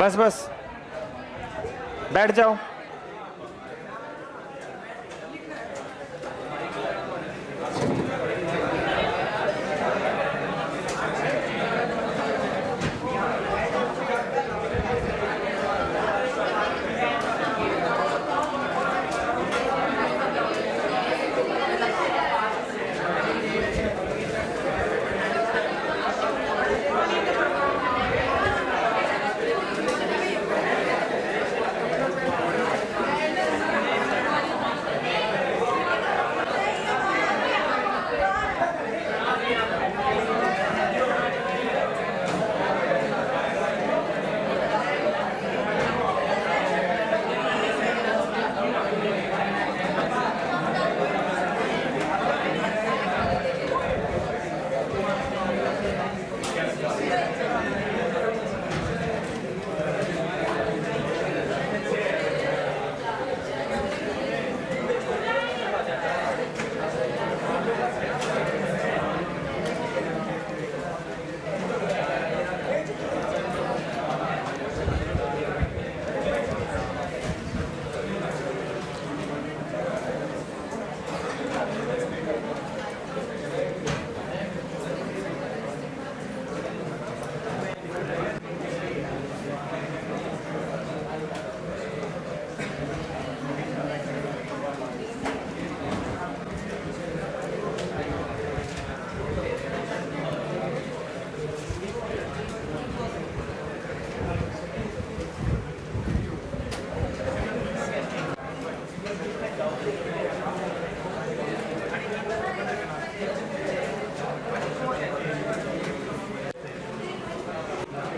बस बस बैठ जाओ।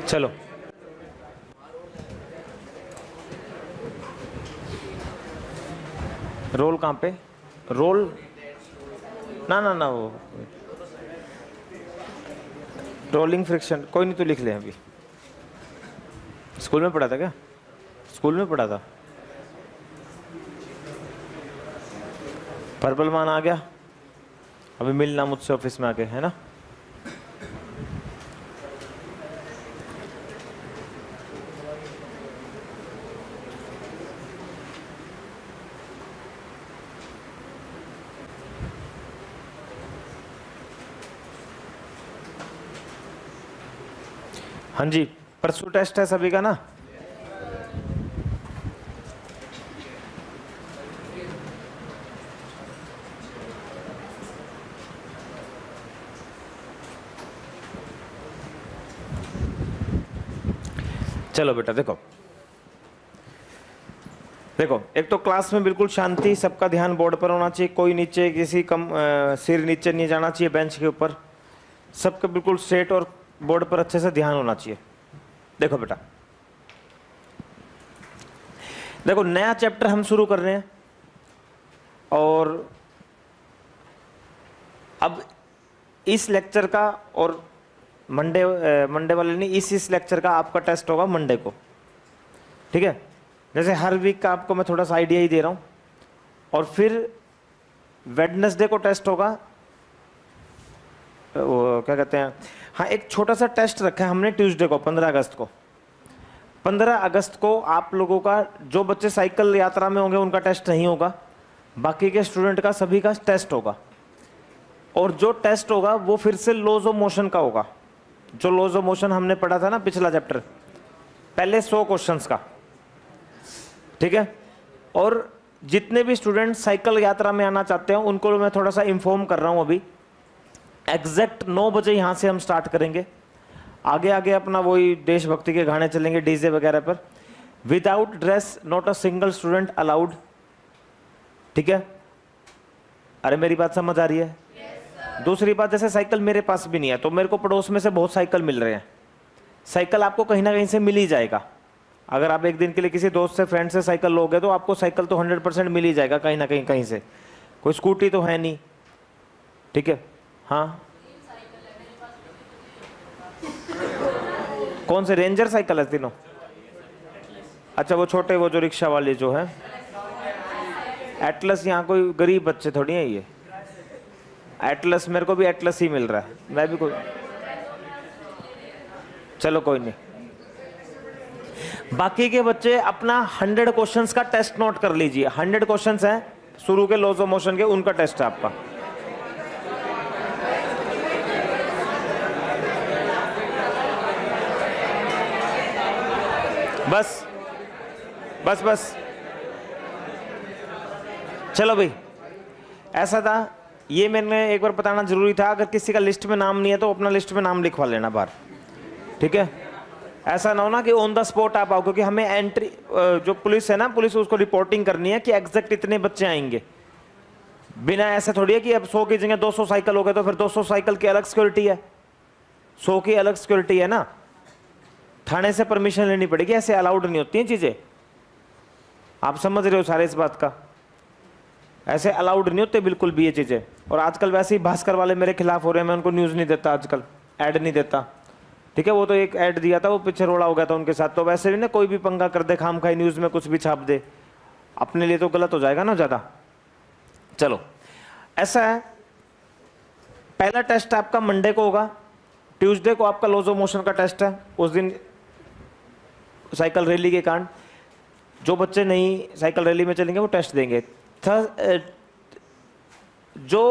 चलो रोल कहाँ पे? रोल ना ना ना, वो रोलिंग फ्रिक्शन कोई नहीं, तो लिख ले। अभी स्कूल में पढ़ा था क्या? स्कूल में पढ़ा था। पर्पल मान आ गया, अभी मिलना मुझसे ऑफिस में आके, है ना? हाँ जी, परसों टेस्ट है सभी का ना? चलो बेटा देखो देखो, एक तो क्लास में बिल्कुल शांति, सबका ध्यान बोर्ड पर होना चाहिए, कोई नीचे किसी कम सिर नीचे नहीं जाना चाहिए बेंच के ऊपर, सबका बिल्कुल स्ट्रेट और बोर्ड पर अच्छे से ध्यान होना चाहिए। देखो बेटा, देखो नया चैप्टर हम शुरू कर रहे हैं, और अब इस लेक्चर का और मंडे वाले नहीं, इस लेक्चर का आपका टेस्ट होगा मंडे को, ठीक है? जैसे हर वीक का आपको मैं थोड़ा सा आइडिया ही दे रहा हूँ, और फिर वेडनेसडे को टेस्ट होगा, वो क्या कहते हैं, हाँ एक छोटा सा टेस्ट रखा है हमने ट्यूसडे को, 15 अगस्त को। 15 अगस्त को आप लोगों का, जो बच्चे साइकिल यात्रा में होंगे उनका टेस्ट नहीं होगा, बाकी के स्टूडेंट का सभी का टेस्ट होगा। और जो टेस्ट होगा वो फिर से लॉज ऑफ मोशन का होगा, जो लॉज ऑफ मोशन हमने पढ़ा था ना पिछला चैप्टर, पहले 100 क्वेश्चंस का, ठीक है? और जितने भी स्टूडेंट साइकिल यात्रा में आना चाहते हैं उनको मैं थोड़ा सा इन्फॉर्म कर रहा हूं, अभी एग्जैक्ट 9 बजे यहां से हम स्टार्ट करेंगे। आगे आगे अपना वही देशभक्ति के गाने चलेंगे डीजे वगैरह पर। Without dress not a single student allowed, ठीक है? अरे मेरी बात समझ आ रही है? दूसरी बात, जैसे साइकिल मेरे पास भी नहीं है, तो मेरे को पड़ोस में से बहुत साइकिल मिल रहे हैं। साइकिल आपको कहीं ना कहीं से मिल ही जाएगा। अगर आप एक दिन के लिए किसी दोस्त से, फ्रेंड से साइकिल लोगे तो आपको साइकिल तो 100% मिल ही जाएगा कहीं ना कहीं से। कोई स्कूटी तो है नहीं, ठीक है? हाँ, कौन से रेंजर साइकिल है तीनों? अच्छा वो छोटे, वो जो रिक्शा वाले जो है एटलस। यहाँ कोई गरीब बच्चे थोड़ी है ये एटलस, मेरे को भी एटलस ही मिल रहा है, मैं भी कोई, चलो कोई नहीं। बाकी के बच्चे अपना 100 क्वेश्चंस का टेस्ट नोट कर लीजिए। 100 क्वेश्चंस हैं शुरू के लॉज ऑफ मोशन के, उनका टेस्ट है आपका। बस बस बस चलो भाई, ऐसा था, ये मैंने एक बार बताना जरूरी था। अगर किसी का लिस्ट में नाम नहीं है तो अपना लिस्ट में नाम लिखवा लेना बाहर, ठीक है। ऐसा ना हो ना कि ऑन द स्पॉट आप आओ, क्योंकि हमें एंट्री, जो पुलिस है ना, पुलिस उसको रिपोर्टिंग करनी है कि एग्जैक्ट इतने बच्चे आएंगे। बिना ऐसा थोड़ी है कि अब 100 की जगह 200 साइकिल हो गए तो फिर 200 साइकिल की अलग सिक्योरिटी है, 100 की अलग सिक्योरिटी है ना, थाने से परमिशन लेनी पड़ेगी। ऐसे अलाउड नहीं होती हैं चीजें, आप समझ रहे हो सारे इस बात का। ऐसे अलाउड नहीं होते बिल्कुल भी ये चीजें। और आजकल वैसे ही भास्कर वाले मेरे खिलाफ हो रहे हैं, मैं उनको न्यूज नहीं देता आजकल, ऐड नहीं देता, ठीक है। वो तो एक ऐड दिया था, वो पीछे रोड़ा हो गया था उनके साथ। तो वैसे भी ना कोई भी पंगा कर दे, खाम खाई न्यूज में कुछ भी छाप दे, अपने लिए तो गलत हो जाएगा ना ज्यादा। चलो ऐसा है, पहला टेस्ट आपका मंडे को होगा, ट्यूसडे को आपका लॉज ऑफ मोशन का टेस्ट है। उस दिन साइकिल रैली के कारण जो बच्चे नहीं साइकिल रैली में चलेंगे वो टेस्ट देंगे। जो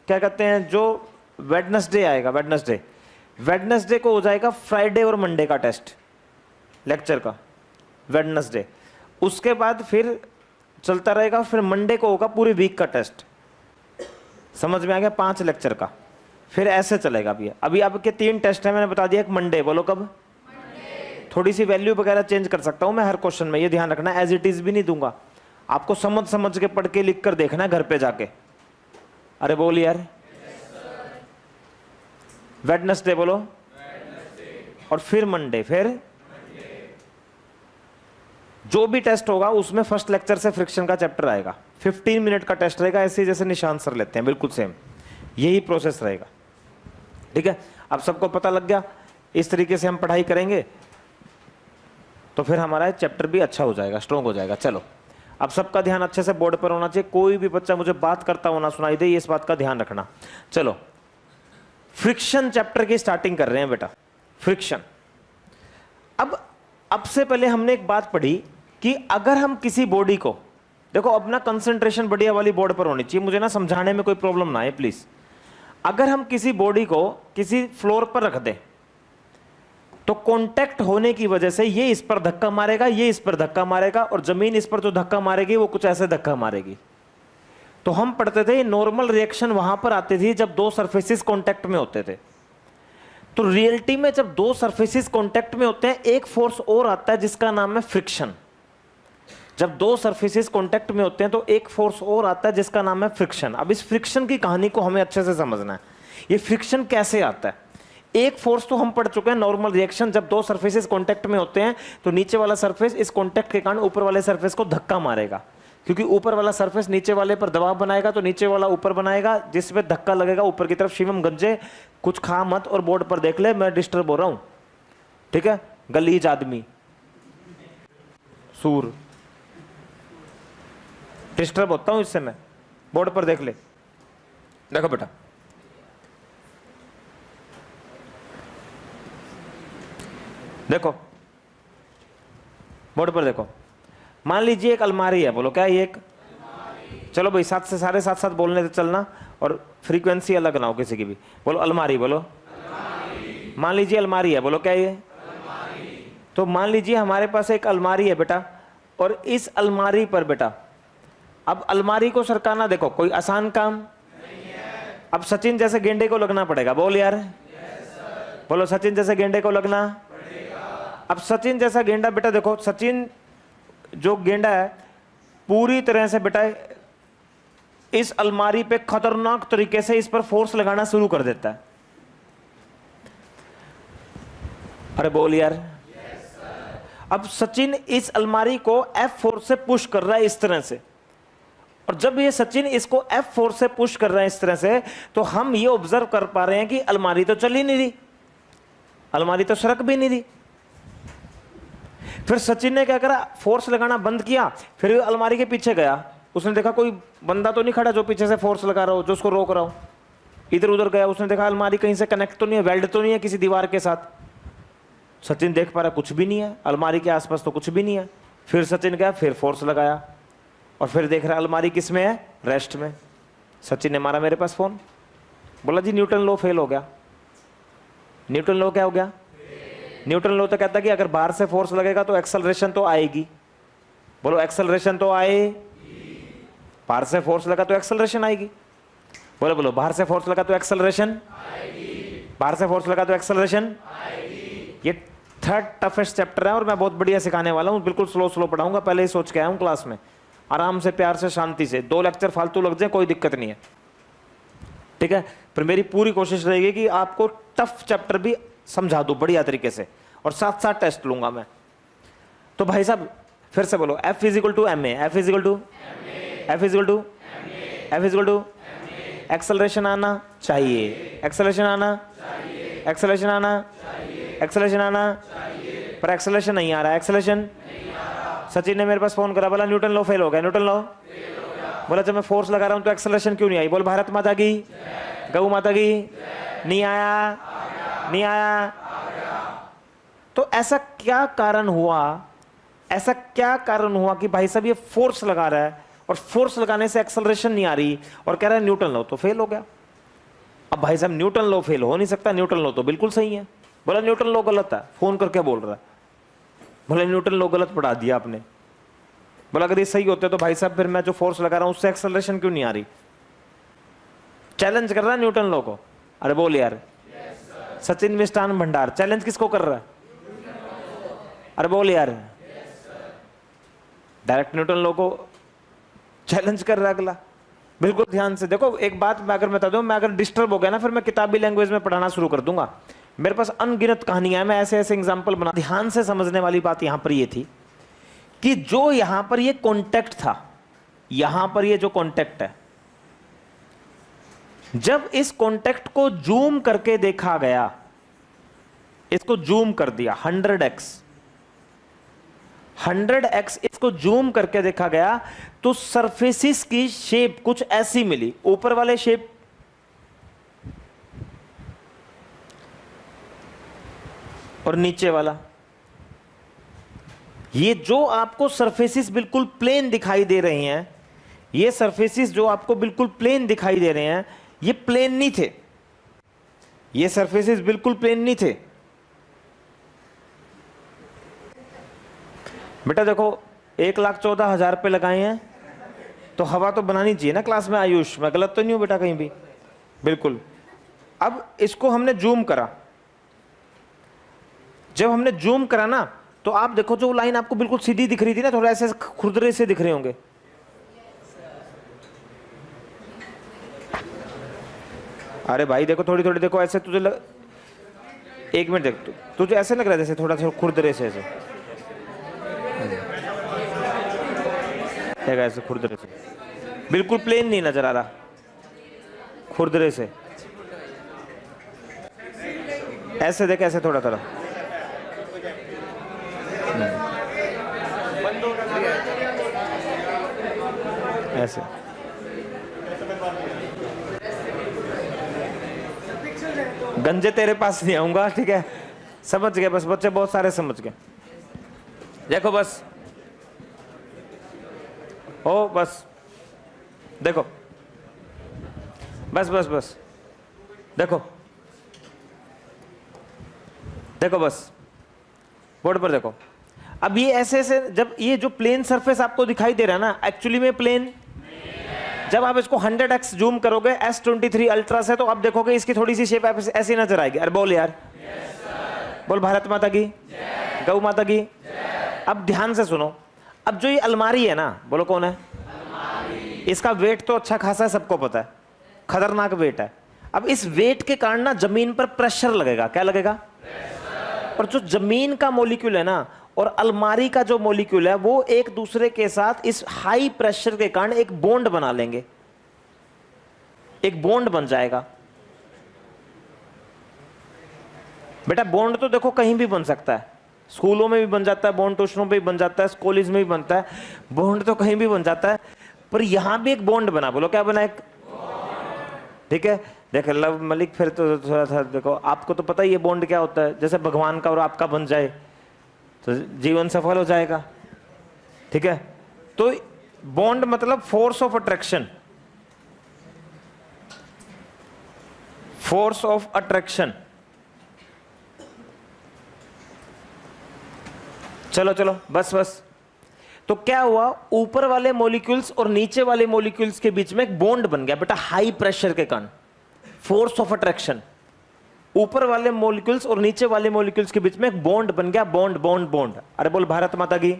क्या कहते हैं, जो वेडनेसडे आएगा, वेडनेसडे को हो जाएगा फ्राइडे और मंडे का टेस्ट लेक्चर का, वेडनेसडे। उसके बाद फिर चलता रहेगा, फिर मंडे को होगा पूरी वीक का टेस्ट। समझ में आ गया, 5 लेक्चर का, फिर ऐसे चलेगा भैया। अभी आपके 3 टेस्ट है, मैंने बता दिया। एक मंडे, बोलो कब? थोड़ी सी वैल्यू वगैरह चेंज कर सकता हूं मैं हर क्वेश्चन में, ये ध्यान रखना। एज इट इज भी नहीं दूंगा आपको, समझ के पढ़ के लिख कर देखना घर पे जाके। अरे बोल यार, वेडनेसडे बोलो, और फिर मंडे, फिर जो भी टेस्ट होगा उसमें फर्स्ट लेक्चर से फ्रिक्शन का चैप्टर आएगा। 15 मिनट का टेस्ट रहेगा, ऐसे जैसे निशान सर लेते हैं, बिल्कुल सेम यही प्रोसेस रहेगा, ठीक है। अब सबको पता लग गया, इस तरीके से हम पढ़ाई करेंगे तो फिर हमारा चैप्टर भी अच्छा हो जाएगा, स्ट्रॉन्ग हो जाएगा। चलो अब सबका ध्यान अच्छे से बोर्ड पर होना चाहिए, कोई भी बच्चा मुझे बात करता होना सुनाई दे, ये इस बात का ध्यान रखना। चलो फ्रिक्शन चैप्टर की स्टार्टिंग कर रहे हैं बेटा, फ्रिक्शन। अब से पहले हमने एक बात पढ़ी कि अगर हम किसी बॉडी को, देखो अपना कंसंट्रेशन बढ़िया वाली बोर्ड पर होनी चाहिए, मुझे ना समझाने में कोई प्रॉब्लम ना आए प्लीज। अगर हम किसी बॉडी को किसी फ्लोर पर रख दें तो कांटेक्ट होने की वजह से ये इस पर धक्का मारेगा, ये इस पर धक्का मारेगा, और जमीन इस पर जो धक्का मारेगी वो कुछ ऐसे धक्का मारेगी। तो हम पढ़ते थे नॉर्मल रिएक्शन वहां पर आती थी जब 2 सरफेसेस कांटेक्ट में होते थे। तो रियलिटी में जब 2 सरफेसेस कांटेक्ट में होते हैं, एक फोर्स और आता है जिसका नाम है फ्रिक्शन। जब 2 सरफेसेस कांटेक्ट में होते हैं तो एक फोर्स और आता है जिसका नाम है फ्रिक्शन। अब इस फ्रिक्शन की कहानी को हमें अच्छे से समझना है, ये फ्रिक्शन कैसे आता है। एक फोर्स तो हम पढ़ चुके हैं, नॉर्मल रिएक्शन, जब 2 सरफेसेस कांटेक्ट में होते हैं तो नीचे वाला सरफेस इस कांटेक्ट के कारण ऊपर वाले सरफेस को धक्का मारेगा, क्योंकि ऊपर वाला सरफेस नीचे वाले पर दबाव बनाएगा तो नीचे वाला ऊपर बनाएगा, जिसपे धक्का लगेगा ऊपर की तरफ। शिवम गंजे कुछ खा मत और बोर्ड पर देख ले, मैं डिस्टर्ब हो रहा हूं, ठीक है। गलीज आदमी, सूर, डिस्टर्ब होता हूं इससे मैं, बोर्ड पर देख ले। देखो बेटा, देखो बोर्ड पर देखो, मान लीजिए एक अलमारी है, बोलो क्या ये एक, चलो भाई साथ से सारे साथ बोलने से चलना, और फ्रीक्वेंसी अलग ना हो किसी की भी। बोलो अलमारी, बोलो मान लीजिए अलमारी है, बोलो क्या ये। तो मान लीजिए हमारे पास एक अलमारी है बेटा, और इस अलमारी पर बेटा, अब अलमारी को सरकाना देखो कोई आसान काम नहीं है। अब सचिन जैसे गेंडे को लगना पड़ेगा, बोल यार, बोलो सचिन जैसे गेंडे को लगना पड़ेगा। अब सचिन जैसा गेंडा बेटा, देखो सचिन जो गेंडा है पूरी तरह से बेटा इस अलमारी पे खतरनाक तरीके से इस पर फोर्स लगाना शुरू कर देता है। अरे बोल यार, अब सचिन इस अलमारी को F फोर्स से पुश कर रहा है इस तरह से, और जब ये सचिन इसको F फोर्स से पुश कर रहा है इस तरह से, तो हम ये ऑब्जर्व कर पा रहे हैं कि अलमारी तो चल ही नहीं रही, अलमारी तो सरक भी नहीं रही। फिर सचिन ने क्या करा, फोर्स लगाना बंद किया, फिर अलमारी के पीछे गया, उसने देखा कोई बंदा तो नहीं खड़ा जो पीछे से फोर्स लगा रहा हो, जो उसको रोक रहा हो। इधर उधर गया, उसने देखा अलमारी कहीं से कनेक्ट तो नहीं है, वेल्ड तो नहीं है किसी दीवार के साथ। सचिन देख पा रहा कुछ भी नहीं है, अलमारी के आसपास तो कुछ भी नहीं है। फिर सचिन गया, फिर फोर्स लगाया और फिर देख रहा अलमारी किस में है, रेस्ट में। सचिन ने मारा मेरे पास फोन, बोला जी न्यूटन लॉ फेल हो गया। न्यूटन लॉ क्या हो गया? न्यूटन लॉ तो कहता है कि अगर बाहर से फोर्स लगेगा तो एक्सेलरेशन तो आएगी। बोलो एक्सेलरेशन तो आए, बाहर से फोर्स लगा तो एक्सेलरेशन आएगी। बोलो बोलो, बाहर से फोर्स लगा तो एक्सेलरेशन आएगी, बाहर से फोर्स लगा तो एक्सेलरेशन आएगी। ये थर्ड टफेस्ट चैप्टर है और मैं बहुत बढ़िया सिखाने वाला हूँ, बिल्कुल स्लो स्लो पढ़ाऊंगा। पहले ही सोच के आया हूँ क्लास में, आराम से, प्यार से, शांति से। 2 लेक्चर फालतू लग जाए कोई दिक्कत नहीं है, ठीक है। पर मेरी पूरी कोशिश रहेगी कि आपको टफ चैप्टर भी समझा दूं बढ़िया तरीके से और साथ साथ टेस्ट लूंगा मैं। तो भाई साहब फिर से बोलो, F is equal to M A, F is equal to F is equal to F is equal to acceleration आना चाहिए, एक्सेलरेशन आना चाहिए, एक्सेलरेशन आना चाहिए, एक्सेलरेशन आना चाहिए, पर एक्सेलरेशन नहीं आ रहा, एक्सेलरेशन नहीं आ रहा। सचिन ने मेरे पास फोन करा, बोला न्यूटन लॉ फेल हो गया, न्यूटन लॉ फेल हो गया। बोला जब मैं फोर्स लगा रहा हूं तो एक्सेलरेशन क्यों नहीं आई? बोल भारत माता की, गौ माता की, नहीं आया, नहीं आया। तो ऐसा क्या कारण हुआ, ऐसा क्या कारण हुआ कि भाई साहब ये फोर्स लगा रहा है और फोर्स लगाने से एक्सेलरेशन नहीं आ रही और कह रहा है न्यूटन लॉ तो फेल हो गया। अब भाई साहब न्यूटन लॉ फेल हो नहीं सकता, न्यूटन लॉ तो बिल्कुल सही है। बोला न्यूटन लॉ गलत है, फोन करके बोल रहा है। बोला न्यूटन लॉ गलत पढ़ा दिया आपने। बोला अगर ये सही होते तो भाई साहब फिर मैं जो फोर्स लगा रहा हूं उससे एक्सेलरेशन क्यों नहीं आ रही? चैलेंज कर रहा है न्यूटन लॉ को। अरे बोल यार, सचिन मिष्ठान भंडार चैलेंज किसको कर रहा है? अरे बोल यार, डायरेक्ट न्यूटन लॉ को चैलेंज कर रहा है अगला। बिल्कुल ध्यान से देखो, एक बात मैं अगर बता दूं, मैं अगर डिस्टर्ब हो गया ना फिर मैं किताबी लैंग्वेज में पढ़ाना शुरू कर दूंगा। मेरे पास अनगिनत कहानियां हैं, मैं ऐसे ऐसे एग्जाम्पल बना। ध्यान से समझने वाली बात यहां पर ये थी कि जो यहां पर ये कॉन्टेक्ट था, यहां पर ये जो कॉन्टेक्ट है, जब इस कॉन्टेक्ट को जूम करके देखा गया, इसको जूम कर दिया 100x इसको जूम करके देखा गया तो सरफेसिस की शेप कुछ ऐसी मिली। ऊपर वाले शेप और नीचे वाला, ये जो आपको सरफेसिस बिल्कुल प्लेन दिखाई दे रही हैं, ये सरफेसिस जो आपको बिल्कुल प्लेन दिखाई दे रहे हैं, ये प्लेन नहीं थे, ये सरफेसिस बिल्कुल प्लेन नहीं थे। बेटा देखो 1,14,000 पे लगाए हैं तो हवा तो बनानी चाहिए ना क्लास में। आयुष, मैं गलत तो नहीं हूं बेटा कहीं भी? बिल्कुल। अब इसको हमने जूम करा, जब हमने जूम करा ना तो आप देखो जो लाइन आपको बिल्कुल सीधी दिख रही थी ना, थोड़ा ऐसे खुरदरे से दिख रहे होंगे। अरे भाई देखो, थोड़ी थोड़ी देखो, ऐसे तुझे एक मिनट देख, तुझे ऐसे लग रहा है जैसे थोड़ा थोड़ा खुरदरे से, ऐसे ऐसे खुरदरे से, बिल्कुल प्लेन नहीं नजर आ रहा, खुरदरे से ऐसे देख, ऐसे थोड़ा थोड़ा ऐसे। गंजे तेरे पास नहीं आऊंगा, ठीक है? समझ गए बस बच्चे, बहुत सारे समझ गए। देखो बस, ओ बस देखो, बस बस बस देखो, देखो बस बोर्ड पर देखो। अब ये ऐसे ऐसे, जब ये जो प्लेन सरफेस आपको दिखाई दे रहा है ना, एक्चुअली में प्लेन, जब आप इसको 100x जूम करोगे S23 अल्ट्रा से, तो आप देखोगे इसकी थोड़ी सी शेप ऐसी नजर आएगी। अरे बोल यार, बोल भारत माता की, गौ माता की। अब ध्यान से सुनो, अब जो ये अलमारी है ना, बोलो कौन है? इसका वेट तो अच्छा खासा है, सबको पता है, खतरनाक वेट है। अब इस वेट के कारण ना जमीन पर प्रेशर लगेगा। क्या लगेगा? और जो जमीन का मॉलिक्यूल है ना और अलमारी का जो मॉलिक्यूल है, वो एक दूसरे के साथ इस हाई प्रेशर के कारण एक बॉन्ड बना लेंगे, एक बॉन्ड बन जाएगा। बेटा बॉन्ड तो देखो कहीं भी बन सकता है, स्कूलों में भी बन जाता है बॉन्ड, ट्यूशनों पे भी बन जाता है, कॉलेज में भी बनता है बॉन्ड, तो कहीं भी बन जाता है। पर यहां भी एक बॉन्ड बना। बोलो क्या बना? एक ठीक है, देखो लव मलिक, फिर तो थोड़ा सा देखो, आपको तो पता ही है बॉन्ड क्या होता है। जैसे भगवान का और आपका बन जाए तो जीवन सफल हो जाएगा। ठीक है, तो बॉन्ड मतलब force of attraction, force of attraction. चलो चलो बस बस। तो क्या हुआ, ऊपर वाले मॉलिक्यूल्स और नीचे वाले मॉलिक्यूल्स के बीच में एक बॉन्ड बन गया बेटा, हाई प्रेशर के कारण, फोर्स ऑफ अट्रैक्शन। ऊपर वाले मॉलिक्यूल्स और नीचे वाले मॉलिक्यूल्स के बीच में एक बॉन्ड बन गया, बॉन्ड बॉन्ड बॉन्ड। अरे बोल भारत माता की,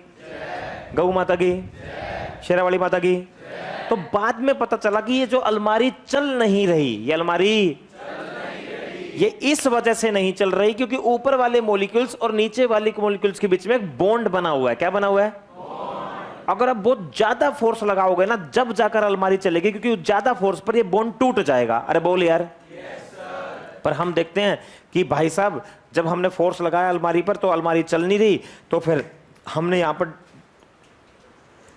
गौ माता की, शेरावाली माता की। तो बाद में पता चला कि ये जो अलमारी चल नहीं रही, ये अलमारी ये इस वजह से नहीं चल रही क्योंकि ऊपर वाले मॉलिक्यूल्स और नीचे वाले मॉलिक्यूल्स के बीच में एक बॉन्ड बना हुआ है। क्या बना हुआ है? अगर आप बहुत ज्यादा फोर्स लगाओगे ना, जब जाकर अलमारी चलेगी, क्योंकि ज्यादा फोर्स पर ये बॉन्ड टूट जाएगा। अरे बोल यार। पर हम देखते हैं कि भाई साहब जब हमने फोर्स लगाया अलमारी पर तो अलमारी चल नहीं रही, तो फिर हमने यहां पर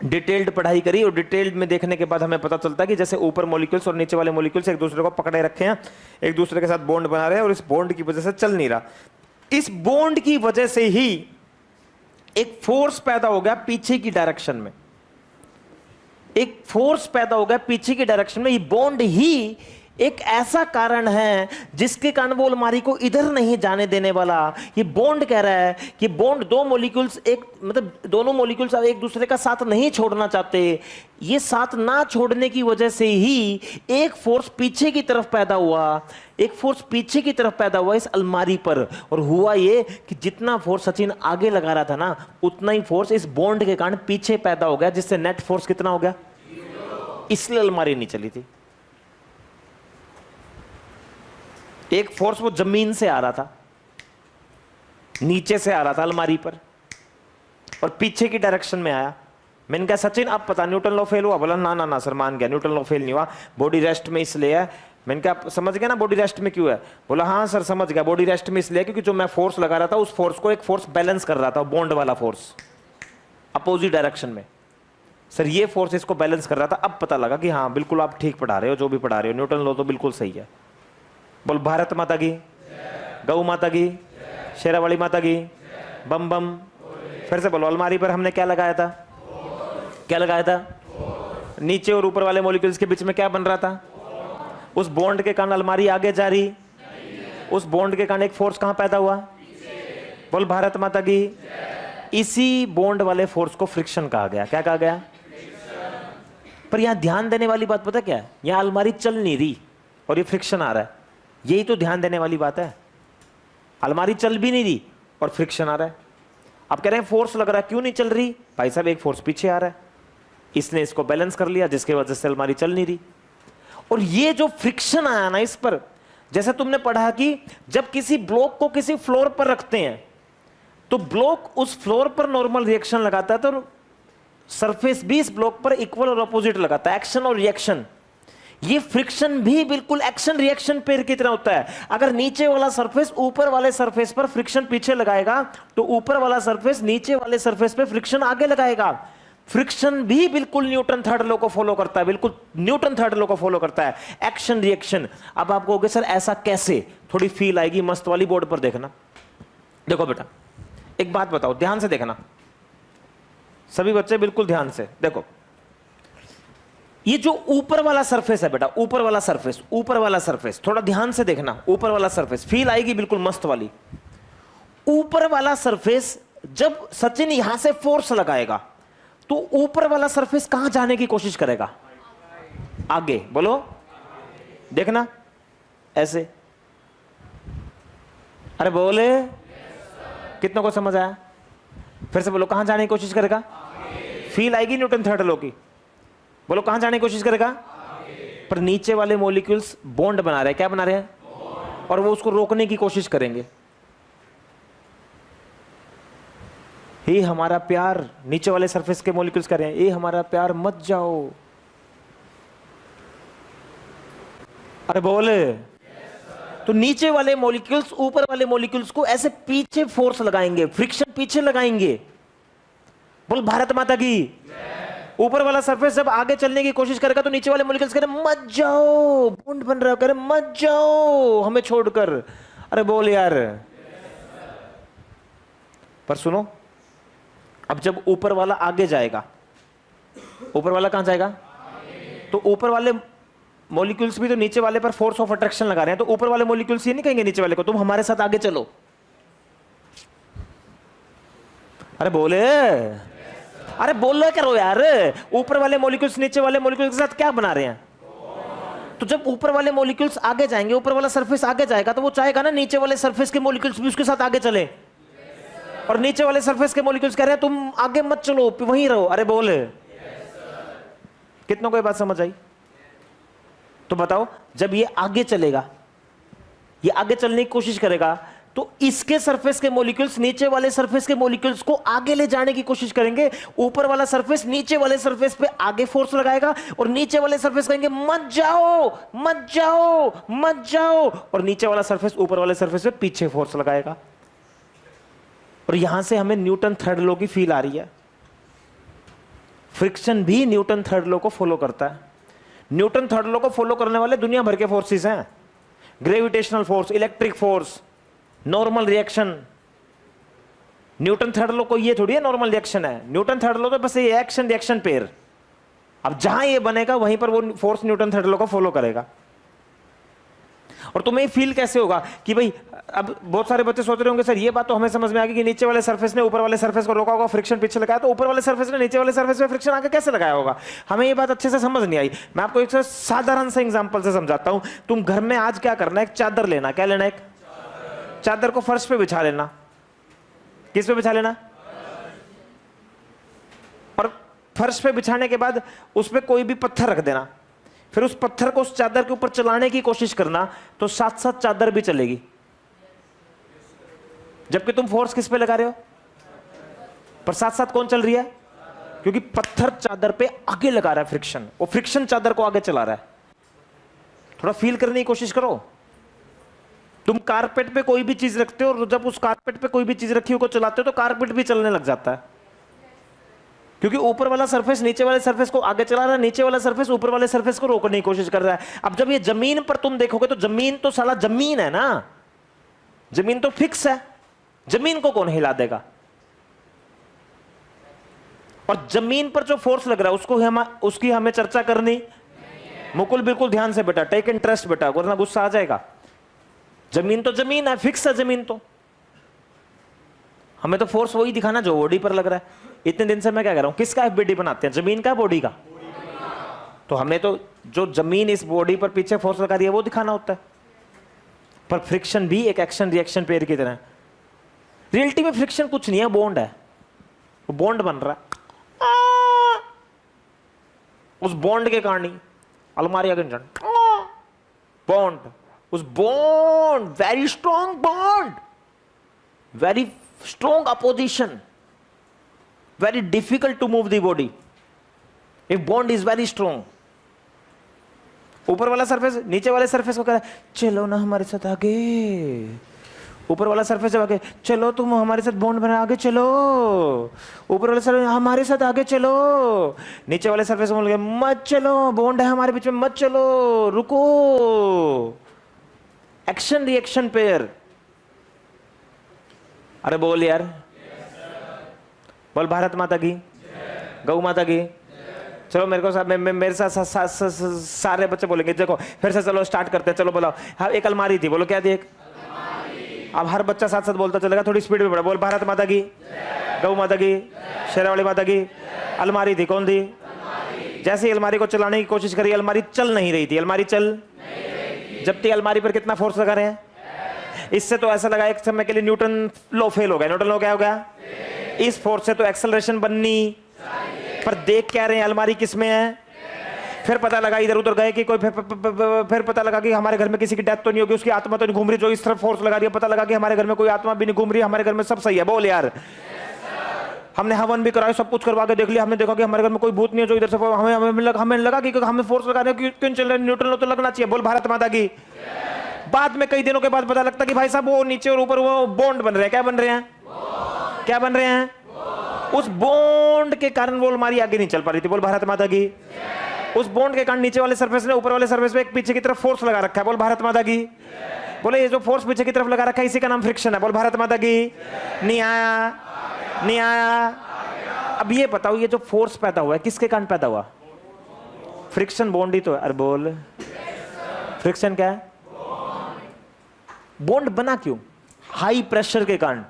डिटेल्ड पढ़ाई करी और डिटेल्ड में देखने के बाद हमें पता चलता है कि जैसे ऊपर मॉलिक्यूल्स और नीचे वाले मॉलिक्यूल्स एक दूसरे को पकड़े रखे हैं, एक दूसरे के साथ बॉन्ड बना रहे हैं और इस बॉन्ड की वजह से चल नहीं रहा। इस बॉन्ड की वजह से ही एक फोर्स पैदा हो गया पीछे की डायरेक्शन में, एक फोर्स पैदा हो गया पीछे की डायरेक्शन में। ये बॉन्ड ही एक ऐसा कारण है जिसके कारण वो अलमारी को इधर नहीं जाने देने वाला। ये बॉन्ड कह रहा है कि बॉन्ड दो मॉलिक्यूल्स, एक मतलब दोनों मॉलिक्यूल्स एक दूसरे का साथ नहीं छोड़ना चाहते। ये साथ ना छोड़ने की वजह से ही एक फोर्स पीछे की तरफ पैदा हुआ, एक फोर्स पीछे की तरफ पैदा हुआ इस अलमारी पर। और हुआ ये कि जितना फोर्स सचिन आगे लगा रहा था ना, उतना ही फोर्स इस बॉन्ड के कारण पीछे पैदा हो गया, जिससे नेट फोर्स कितना हो गया? इसलिए अलमारी नहीं चली थी। एक फोर्स वो जमीन से आ रहा था, नीचे से आ रहा था अलमारी पर, और पीछे की डायरेक्शन में आया। मैंने कहा सचिन अब पता न्यूटन लॉ फेल हुआ? बोला ना ना ना सर, मान गया न्यूटन लॉ फेल नहीं हुआ, बॉडी रेस्ट में इसलिए है। मैंने कहा समझ गया ना बॉडी रेस्ट में क्यों है? बोला हाँ सर समझ गया, बॉडी रेस्ट में इसलिए क्योंकि जो मैं फोर्स लगा रहा था उस फोर्स को एक फोर्स बैलेंस कर रहा था, बॉन्ड वाला फोर्स अपोजिट डायरेक्शन में। सर ये फोर्स इसको बैलेंस कर रहा था। अब पता लगा कि हाँ बिल्कुल आप ठीक पढ़ा रहे हो, जो भी पढ़ा रहे हो न्यूटन लॉ तो बिल्कुल सही है। बोल भारत माता की, गौ माता की, शेरावाली माता की, बम बम। फिर से बोलो, अलमारी पर हमने क्या लगाया था? क्या लगाया था? नीचे और ऊपर वाले मॉलिक्यूल्स के बीच में क्या बन रहा था? उस बॉन्ड के कारण अलमारी आगे जा रही, उस बॉन्ड के कारण एक फोर्स कहां पैदा हुआ? बोल भारत माता की। इसी बॉन्ड वाले फोर्स को फ्रिक्शन कहा गया। क्या कहा गया? पर यहां ध्यान देने वाली बात पता क्या है? यहां अलमारी चल नहीं रही और ये फ्रिक्शन आ रहा है, यही तो ध्यान देने वाली बात है। अलमारी चल भी नहीं रही और फ्रिक्शन आ रहा है। आप कह रहे हैं फोर्स लग रहा है, क्यों नहीं चल रही? भाई साहब एक फोर्स पीछे आ रहा है, इसने इसको बैलेंस कर लिया, जिसकी वजह से अलमारी चल नहीं रही। और ये जो फ्रिक्शन आया ना इस पर, जैसे तुमने पढ़ा कि जब किसी ब्लॉक को किसी फ्लोर पर रखते हैं तो ब्लॉक उस फ्लोर पर नॉर्मल रिएक्शन लगाता है, तो सरफेस भी इस ब्लॉक पर इक्वल और अपोजिट लगाता है, एक्शन और रिएक्शन। ये फ्रिक्शन भी बिल्कुल एक्शन रिएक्शन पेयर की तरह होता है। अगर नीचे वाला सरफेस ऊपर वाले सरफेस पर फ्रिक्शन पीछे लगाएगा तो ऊपर वाला सरफेस नीचे वाले सरफेस पे फ्रिक्शन आगे लगाएगा। फ्रिक्शन भी बिल्कुल न्यूटन थर्ड लॉ को फॉलो करता है, बिल्कुल न्यूटन थर्ड लॉ को फॉलो करता है, एक्शन रिएक्शन। अब आप कहोगे सर ऐसा कैसे? थोड़ी फील आएगी मस्त वाली, बोर्ड पर देखना। देखो बेटा एक बात बताओ, ध्यान से देखना सभी बच्चे, बिल्कुल ध्यान से देखो। ये जो ऊपर वाला सरफेस है बेटा, ऊपर वाला सरफेस, ऊपर वाला सरफेस, थोड़ा ध्यान से देखना। ऊपर वाला सरफेस फील आएगी बिल्कुल मस्त वाली। ऊपर वाला सरफेस जब सचिन यहां से फोर्स लगाएगा तो ऊपर वाला सरफेस कहां जाने की कोशिश करेगा? आगे। बोलो देखना ऐसे। अरे बोले कितनों को समझ आया? फिर से बोलो, कहां जाने की कोशिश करेगा? फील आएगी न्यूटन थर्ड लॉ की। बोलो कहां जाने की कोशिश करेगा? पर नीचे वाले मॉलिक्यूल्स बॉन्ड बना रहे हैं। क्या बना रहे हैं? और वो उसको रोकने की कोशिश करेंगे। हे हमारा प्यार, नीचे वाले सरफेस के मॉलिक्यूल्स कह रहे हैं, ए हमारा प्यार मत जाओ। अरे बोले तो नीचे वाले मॉलिक्यूल्स ऊपर वाले मॉलिक्यूल्स को ऐसे पीछे फोर्स लगाएंगे, फ्रिक्शन पीछे लगाएंगे। बोल भारत माता की। ऊपर वाला सरफेस जब आगे चलने की कोशिश करेगा तो नीचे वाले मॉलिक्यूल्स कह रहे मत जाओ, बॉन्ड बन रहा है, कह रहे मत जाओ हमें छोड़कर। अरे बोल यार। पर सुनो, अब जब ऊपर वाला आगे जाएगा, ऊपर वाला कहां जाएगा? तो ऊपर वाले मॉलिक्यूल्स भी तो नीचे वाले पर फोर्स ऑफ अट्रैक्शन लगा रहे हैं, तो ऊपर वाले मॉलिक्यूल्स ये नहीं कहेंगे नीचे वाले को तुम हमारे साथ आगे चलो। अरे बोले, अरे बोल लो करो यार। ऊपर वाले मॉलिक्यूल्स नीचे वाले मॉलिक्यूल्स के साथ क्या बना रहे हैं? तो जब ऊपर वाले मॉलिक्यूल्स आगे जाएंगे, ऊपर वाला सरफेस आगे जाएगा, तो वो चाहेगा ना नीचे वाले सरफेस के मॉलिक्यूल्स भी उसके साथ आगे चले। और नीचे वाले सरफेस के मॉलिक्यूल्स कह रहे हैं तुम आगे मत चलो, वहीं रहो। अरे बोले, कितनों को ये बात समझ आई? तो बताओ, जब ये आगे चलेगा, ये आगे चलने की कोशिश करेगा, तो इसके सरफेस के मॉलिक्यूल्स नीचे वाले सरफेस के मॉलिक्यूल्स को आगे ले जाने की कोशिश करेंगे। ऊपर वाला सरफेस नीचे वाले सरफेस पे आगे फोर्स लगाएगा और नीचे वाले सरफेस कहेंगे मत जाओ मत जाओ मत जाओ, और नीचे वाला सरफेस ऊपर वाले सरफेस पे पीछे फोर्स लगाएगा। और यहां से हमें न्यूटन थर्ड लॉ की फील आ रही है। फ्रिक्शन भी न्यूटन थर्ड लॉ को फॉलो करता है। न्यूटन थर्ड लॉ को फॉलो करने वाले दुनिया भर के फोर्सेस हैं। Gravitational force, electric force, normal reaction. Newton third law को ये थोड़ी है नॉर्मल रिएक्शन है। न्यूटन थर्ड लॉ तो बस ये एक्शन रिएक्शन पेयर। अब जहां ये बनेगा वहीं पर वो फोर्स न्यूटन थर्ड लॉ को फॉलो करेगा। और तुम्हें फील कैसे होगा कि भाई, अब बहुत सारे बच्चे सोच रहे होंगे सर ये बात तो हमें समझ में आ गई कि नीचे वाले सरफेस ने ऊपर वाले सरफेस को रोका होगा, फ्रिक्शन पीछे लगाया, तो ऊपर वाले सरफेस ने नीचे वाले सरफेस पे फ्रिक्शन आगे कैसे लगाया होगा? हमें ये बात अच्छे से समझ नहीं आई। मैं आपको एक साधारण से एग्जांपल से समझाता हूं। तुम घर में आज क्या करना है, एक चादर लेना। क्या लेना? एक चादर को फर्श पे बिछा लेना। किस पे बिछा लेना? और फर्श पे बिछाने के बाद उस पे कोई भी पत्थर रख देना। फिर उस पत्थर को उस चादर के ऊपर चलाने की कोशिश करना, तो साथ साथ चादर भी चलेगी, जबकि तुम फोर्स किस पे लगा रहे हो? पर साथ साथ कौन चल रही है? क्योंकि पत्थर चादर पे आगे लगा रहा है फ्रिक्शन, वो फ्रिक्शन चादर को आगे चला रहा है। थोड़ा फील करने की कोशिश करो। तुम कारपेट पे कोई भी चीज रखते हो और जब उस कारपेट पे कोई भी चीज रखी हो को चलाते हो तो कारपेट भी चलने लग जाता है, क्योंकि ऊपर वाला सरफेस नीचे वाले सरफेस को आगे चला रहा है, नीचे वाला सरफेस ऊपर वाले सरफेस को रोकने की कोशिश कर रहा है। अब जब ये जमीन पर तुम देखोगे तो जमीन तो साला जमीन है ना, जमीन तो फिक्स है, जमीन को कौन हिला देगा? और जमीन पर जो फोर्स लग रहा है उसकी हमें चर्चा करनी। मुकुल बिल्कुल ध्यान से बेटा, टेक इंटरेस्ट बेटा, वरना गुस्सा आ जाएगा। जमीन तो जमीन है, फिक्स है जमीन तो। हमें तो फोर्स वही दिखाना जो बॉडी पर लग रहा है। इतने दिन से मैं क्या कह रहा हूं, किसका एफबीडी बनाते हैं? जमीन का, बॉडी का? तो हमें तो जो जमीन इस बॉडी पर पीछे फोर्स लगा रही है वो दिखाना होता है। पर फ्रिक्शन भी एक एक्शन रिएक्शन पेयर की तरह है। रियलिटी में फ्रिक्शन कुछ नहीं है, बॉन्ड है। वो बॉन्ड बन रहा है, उस बॉन्ड के कारण ही अलमारी आगे बॉन्ड, उस bond, very strong bond, very strong opposition, very difficult to move the body if bond is very strong। ऊपर वाला सरफेस नीचे वाले सरफेस को कह रहा है चलो ना हमारे साथ आगे। ऊपर वाला सरफेस जब आगे, चलो तुम हमारे साथ बॉन्ड बना, आगे चलो। ऊपर वाले सरफेस हमारे साथ आगे चलो। नीचे वाले सरफेस को बोल गए मत चलो, बॉन्ड है हमारे बीच में, मत चलो, रुको। Action reaction pair. अरे बोल यार, बोल भारत माता की, गौ माता की। चलो मेरे को मेरे साथ सारे बच्चे बोलेंगे। देखो फिर से चलो स्टार्ट करते हैं। चलो बोलो। हाँ, एक अलमारी थी, बोलो क्या थी? एक। अब हर बच्चा साथ साथ बोलता चलेगा, थोड़ी स्पीड में बढ़ा। बोल भारत माता की, गौ माता की, शेरावाली माता की। अलमारी थी, कौन थी? जैसे ही अलमारी को चलाने की कोशिश करी, अलमारी चल नहीं रही थी। अलमारी चल जबकि अलमारी पर कितना फोर्स लगा रहे हैं? इससे तो ऐसा लगा एक समय के लिए न्यूटन लॉ फेल हो गया। न्यूटन लॉ क्या हो गया? इस फोर्स से तो एक्सेलरेशन बननी, पर देख क्या रहे हैं अलमारी किस में है। फिर पता लगा इधर उधर गए कि कोई, फिर पता लगा कि हमारे घर में किसी की डेथ तो नहीं होगी, उसकी आत्मा तो नहीं घूम रही जो इस तरफ फोर्स लगा रही है। पता लगा कि हमारे घर में कोई आत्मा भी नहीं घूम रही, हमारे घर में सब सही है। बोल यार, हमने हवन भी कराया, सब कुछ करवा के देख लिया, हमने देखा कि हमारे घर में कोई भूत नहीं है जो इधर से हमें लगा कि हमें फोर्स लगा रहे क्यों चल रहे, न्यूटन लॉ तो लगना चाहिए। बोल भारत माता की। बाद में कई दिनों के बाद पता लगता कि भाई साहब वो नीचे और ऊपर वो बॉन्ड बन रहे हैं। क्या बन रहे हैं? क्या बन रहे हैं? उस बॉन्ड के कारण वो अलमारी आगे नहीं चल पा रही थी। बोल भारत माता की। उस बॉन्ड के कारण नीचे वाले सरफेस ने ऊपर वाले सरफेस पे एक पीछे की तरफ फोर्स लगा रखा है। बोल भारत माता की। बोले ये जो फोर्स पीछे की तरफ लगा रखा है इसी का नाम फ्रिक्शन है। बोल भारत माता की। नहीं आया, नहीं आया। अब ये बताओ ये जो फोर्स पैदा हुआ है किसके कारण पैदा हुआ? फ्रिक्शन बॉन्ड ही तो है। अरे बोल फ्रिक्शन क्या है? बॉन्ड बना क्यों? हाई प्रेशर के कारण।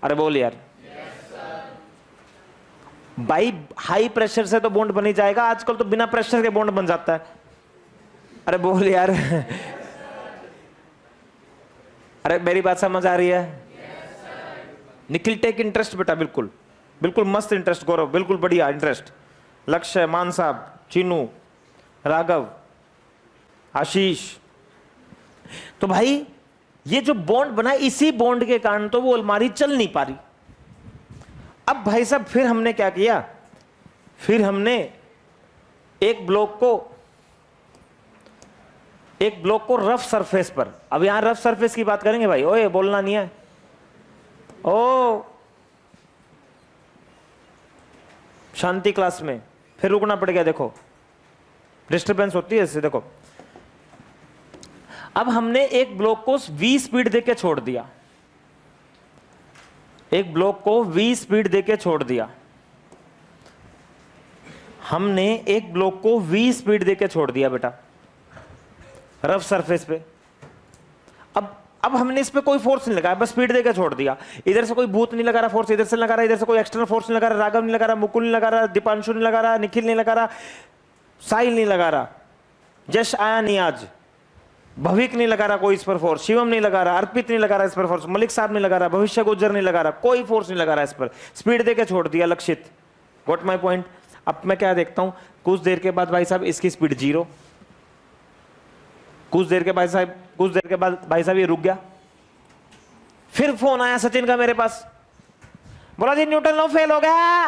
अरे बोल यार, भाई हाई प्रेशर से तो बॉन्ड बन ही जाएगा, आजकल तो बिना प्रेशर के बॉन्ड बन जाता है। अरे बोल यार अरे मेरी बात समझ आ रही है? निखिल टेक इंटरेस्ट बेटा, बिल्कुल बिल्कुल मस्त इंटरेस्ट। गौरव बिल्कुल बढ़िया इंटरेस्ट। लक्ष्य, मान साहब, चीनू, राघव, आशीष। तो भाई ये जो बॉन्ड बना इसी बॉन्ड के कारण तो वो अलमारी चल नहीं पा रही। अब भाई साहब फिर हमने क्या किया? फिर हमने एक ब्लॉक को रफ सरफेस पर, अब यहां रफ सरफेस की बात करेंगे भाई। ओए बोलना नहीं है। ओ शांति क्लास में फिर रुकना पड़ गया। देखो डिस्टरबेंस होती है इससे। देखो अब हमने एक ब्लॉक को v स्पीड देके छोड़ दिया। एक ब्लॉक को v स्पीड देके छोड़ दिया। हमने एक ब्लॉक को v स्पीड देके छोड़ दिया बेटा रफ सरफेस पे। अब हमने इस पे कोई फोर्स नहीं लगाया, बस स्पीड देके छोड़ दिया। इधर से कोई भूत नहीं लगा रहा फोर्स, इधर से लगा रहा, इधर से कोई एक्सटर्नल फोर्स नहीं लगा रहा। राघव नहीं लगा रहा, मुकुल नहीं लगा रहा, दीपांशु नहीं लगा रहा, निखिल नहीं लगा रहा, साहिल नहीं लगा रहा, जश आया नहीं आज, भविक नहीं लगा रहा कोई इस पर फोर्स, शिवम नहीं लगा रहा, अर्पित नहीं लगा रहा इस पर फोर्स, मलिक साहब नहीं लगा रहा, भविष्य गुजर नहीं लगा रहा, कोई फोर्स नहीं लगा रहा इस पर। स्पीड देके छोड़ दिया लक्षित। Got my point? अब मैं क्या देखता हूं, कुछ देर के बाद भाई साहब इसकी स्पीड 0, कुछ देर के बाद भाई साहब ये रुक गया। फिर फोन आया सचिन का मेरे पास, बोला जी न्यूटन लॉ फेल हो गया।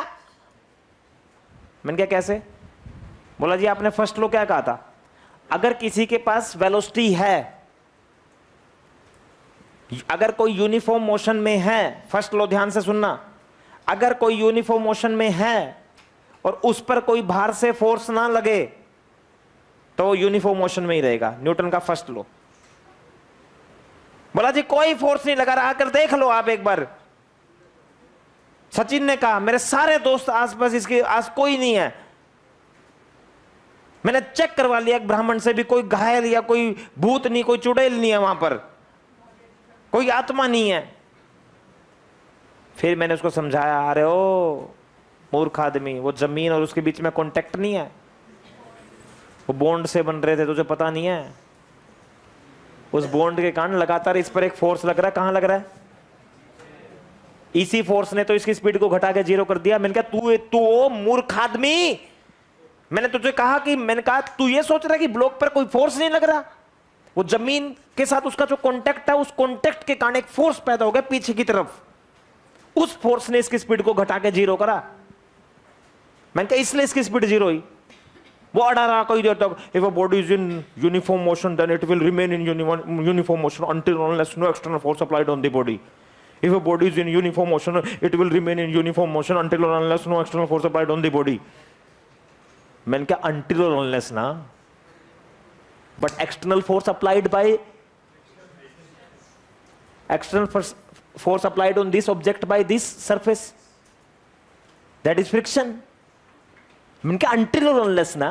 मैंने क्या कैसे? बोला जी आपने फर्स्ट लॉ क्या कहा था? अगर किसी के पास वेलोसिटी है, अगर कोई यूनिफॉर्म मोशन में है, फर्स्ट लॉ ध्यान से सुनना, अगर कोई यूनिफॉर्म मोशन में है और उस पर कोई भार से फोर्स ना लगे तो यूनिफॉर्म मोशन में ही रहेगा। न्यूटन का फर्स्ट लॉ। बोला जी कोई फोर्स नहीं लगा रहा, आकर देख लो आप एक बार। सचिन ने कहा मेरे सारे दोस्त आसपास इसके आस कोई नहीं है, मैंने चेक करवा लिया ब्राह्मण से भी, कोई घायल या कोई भूत नहीं, कोई चुड़ैल नहीं है वहां पर, कोई आत्मा नहीं है। फिर मैंने उसको समझाया, अरे ओ मूर्ख आदमी, वो जमीन और उसके बीच में कांटेक्ट नहीं है, वो बॉन्ड से बन रहे थे, तुझे पता नहीं है। उस बॉन्ड के कारण लगातार इस पर एक फोर्स लग रहा है। कहां लग रहा है? इसी फोर्स ने तो इसकी स्पीड को घटा के 0 कर दिया। मैंने कहा तू मूर्ख आदमी, मैंने तुझे कहा कि, मैंने कहा तू ये सोच रहा है कि ब्लॉक पर कोई फोर्स नहीं लग रहा, वो जमीन के साथ उसका जो कांटेक्ट है, उस कांटेक्ट के कारण एक फोर्स पैदा हो गया पीछे की तरफ, उस फोर्स ने इसकी स्पीड को घटा के 0 करा। मैंने कहा इसलिए इसकी स्पीड 0 हुई। वो अड़ा रहा कोई देर तक, if a body is in uniform motion then it will remain in uniform motion until unless no external force applied on the body. If a body is in uniform motion it will remain in uniform motion until unless no external force applied on the body. मैंने कहा until or unless ना, but external force applied by external force applied on this object by this surface, that is friction. मैंने कहा until or unless ना,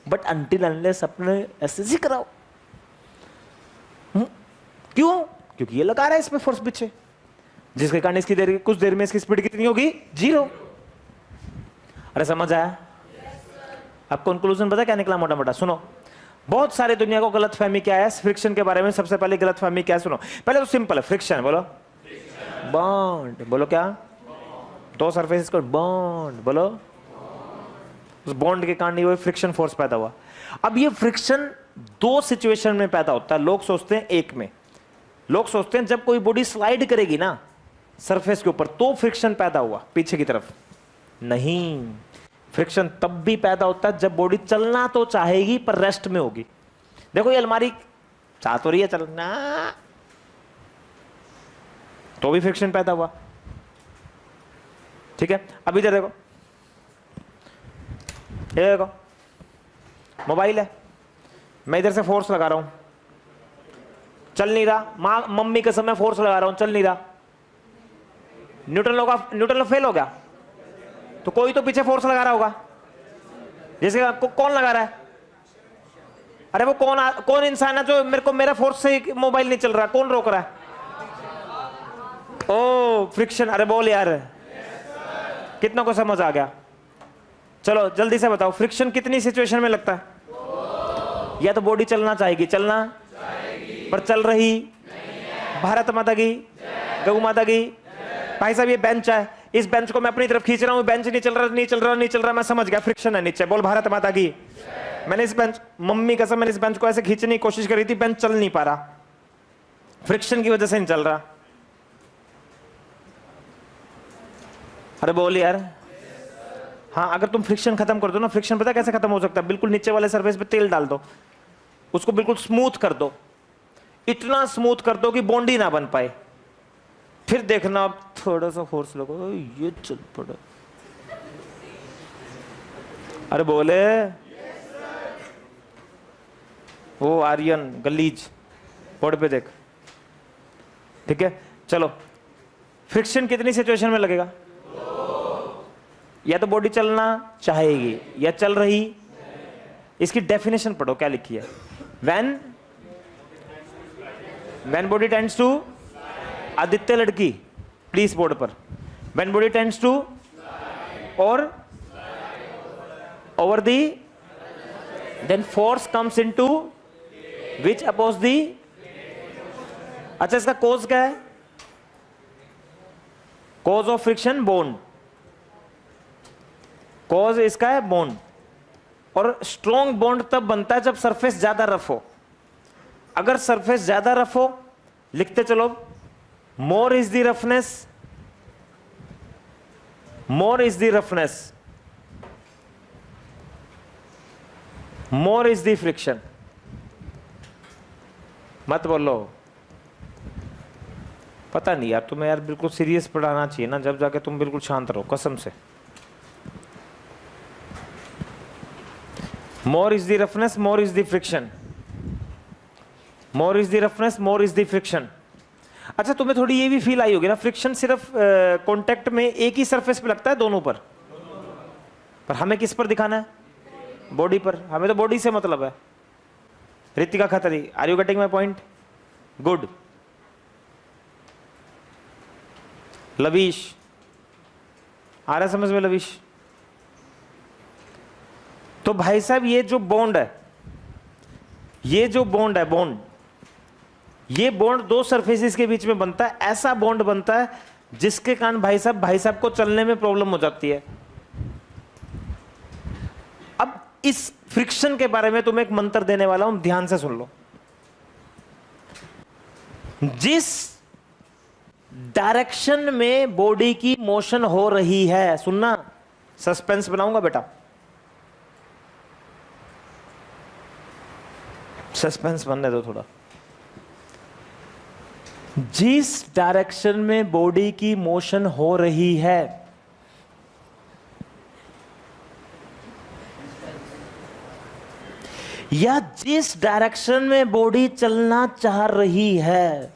but until unless अपने ऐसे कराओ। क्यों? क्योंकि ये लगा रहा है इसमें फोर्स पीछे, जिसके कारण इसकी कुछ देर में इसकी स्पीड कितनी होगी? 0। अरे समझ आया? अब कंक्लूजन पता क्या निकला? मोटा मोटा सुनो। बहुत सारे दुनिया को गलत फहमी क्या है फ्रिक्शन के बारे में? सबसे पहले गलत फहमी क्या है सुनो। पहले तो सिंपल है, फ्रिक्शन बोलो, बॉन्ड बोलो, क्या? दो सरफेस को बॉन्ड बोलो, उस बॉन्ड के कारण ये फ्रिक्शन फोर्स पैदा हुआ। अब ये फ्रिक्शन 2 सिचुएशन में पैदा होता है। लोग सोचते हैं एक में, लोग सोचते हैं जब कोई बॉडी स्लाइड करेगी ना सरफेस के ऊपर तो फ्रिक्शन पैदा हुआ पीछे की तरफ। नहीं, फ्रिक्शन तब भी पैदा होता है जब बॉडी चलना तो चाहेगी पर रेस्ट में होगी। देखो ये अलमारी चाह तो रही है चलना, तो भी फ्रिक्शन पैदा हुआ। ठीक है, अब इधर देखो, ये देखो मोबाइल है, मैं इधर से फोर्स लगा रहा हूं, चल नहीं रहा, मां मम्मी के समय फोर्स लगा रहा हूं, चल नहीं रहा, न्यूटन लॉ फेल हो गया। तो कोई तो पीछे फोर्स लगा रहा होगा, जैसे कौन लगा रहा है? अरे वो कौन इंसान है जो मेरे को मेरा फोर्स से मोबाइल नहीं चल रहा, कौन रोक रहा है? ओ फ्रिक्शन। अरे बोल यार, कितना को समझ आ गया? चलो जल्दी से बताओ, फ्रिक्शन कितनी सिचुएशन में लगता है? या तो बॉडी चलना चाहेगी, पर चल रही, भारत माता की, गौ माता की। भाई साहब ये बेंच है, इस बेंच को मैं अपनी तरफ खींच रहा हूं, बेंच नहीं चल रहा, मैं समझ गया फ्रिक्शन है नीचे। बोल भारत माता की। मैंने इस बेंच, मम्मी कसम, मैंने इस बेंच को ऐसे खींचने की कोशिश करी थी, बेंच चल नहीं पा रहा, फ्रिक्शन की वजह से नहीं चल रहा। अरे बोल यार। हाँ, अगर तुम फ्रिक्शन खत्म कर दो ना, फ्रिक्शन पता कैसे खत्म हो सकता है? बिल्कुल नीचे वाले सरफेस पे तेल डाल दो, उसको बिल्कुल स्मूथ कर दो, इतना स्मूथ कर दो कि बॉन्ड ही ना बन पाए, फिर देखना आप थोड़ा सा फोर्स लगो, ये चल पड़ा। अरे बोले वो आर्यन गलीज बोर्ड पे देख। ठीक है, चलो फ्रिक्शन कितनी सिचुएशन में लगेगा? या तो बॉडी चलना चाहेगी या चल रही। इसकी डेफिनेशन पढ़ो, क्या लिखी है? When body tends to, Aditya लड़की प्लीज बोर्ड पर, व्हेन बॉडी टेंड्स टू और over the, then force comes into which oppose the. अच्छा, इसका कोज क्या है? Cause of friction bond, cause इसका है बॉन्ड। और स्ट्रॉन्ग बॉन्ड तब बनता है जब सरफेस ज्यादा रफ हो। अगर सरफेस ज्यादा रफ हो, लिखते चलो, more is the roughness, more is the roughness, more is the friction. मत बोलो, पता नहीं यार, तुम्हें यार बिल्कुल सीरियस पढ़ाना चाहिए ना, जब जाके तुम बिल्कुल शांत रहो कसम से। More is the roughness, more is the friction. More is the roughness, more is the friction. अच्छा, तुम्हें थोड़ी ये भी फील आई होगी ना, फ्रिक्शन सिर्फ कांटेक्ट में एक ही सरफेस पे लगता है, दोनों पर हमें किस पर दिखाना है? बॉडी पर। हमें तो बॉडी से मतलब है। Ritika Khatri, are you getting my point? Good. Lavish, आ रहा है समझ में लवीश? तो भाई साहब ये जो बॉन्ड है, ये जो बॉन्ड है, बॉन्ड, ये बॉन्ड दो सरफेसेस के बीच में बनता है। ऐसा बॉन्ड बनता है जिसके कारण भाई साहब को चलने में प्रॉब्लम हो जाती है। अब इस फ्रिक्शन के बारे में तुम्हें एक मंत्र देने वाला हूं, ध्यान से सुन लो। जिस डायरेक्शन में बॉडी की मोशन हो रही है, सुनना, सस्पेंस बनाऊंगा बेटा, सस्पेंस बनने दो थोड़ा। जिस डायरेक्शन में बॉडी की मोशन हो रही है, या जिस डायरेक्शन में बॉडी चलना चाह रही है,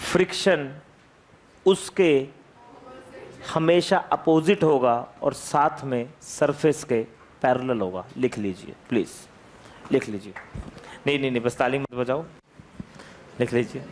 फ्रिक्शन उसके हमेशा अपोजिट होगा और साथ में सरफेस के पैरेलल होगा। लिख लीजिए प्लीज, लिख लीजिए। नहीं, बस ताली मत बजाओ, लिख लीजिए।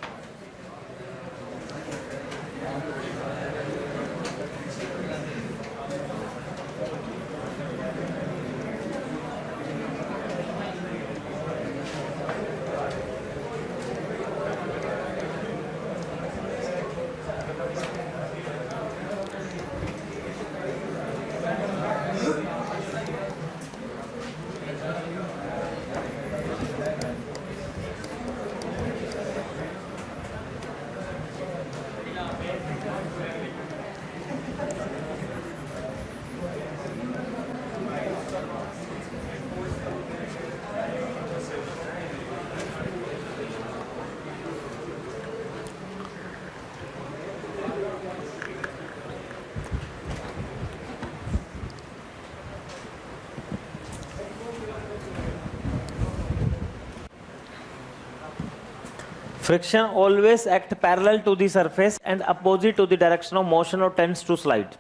Friction always act parallel to the surface and opposite to the direction of motion or tends to slide.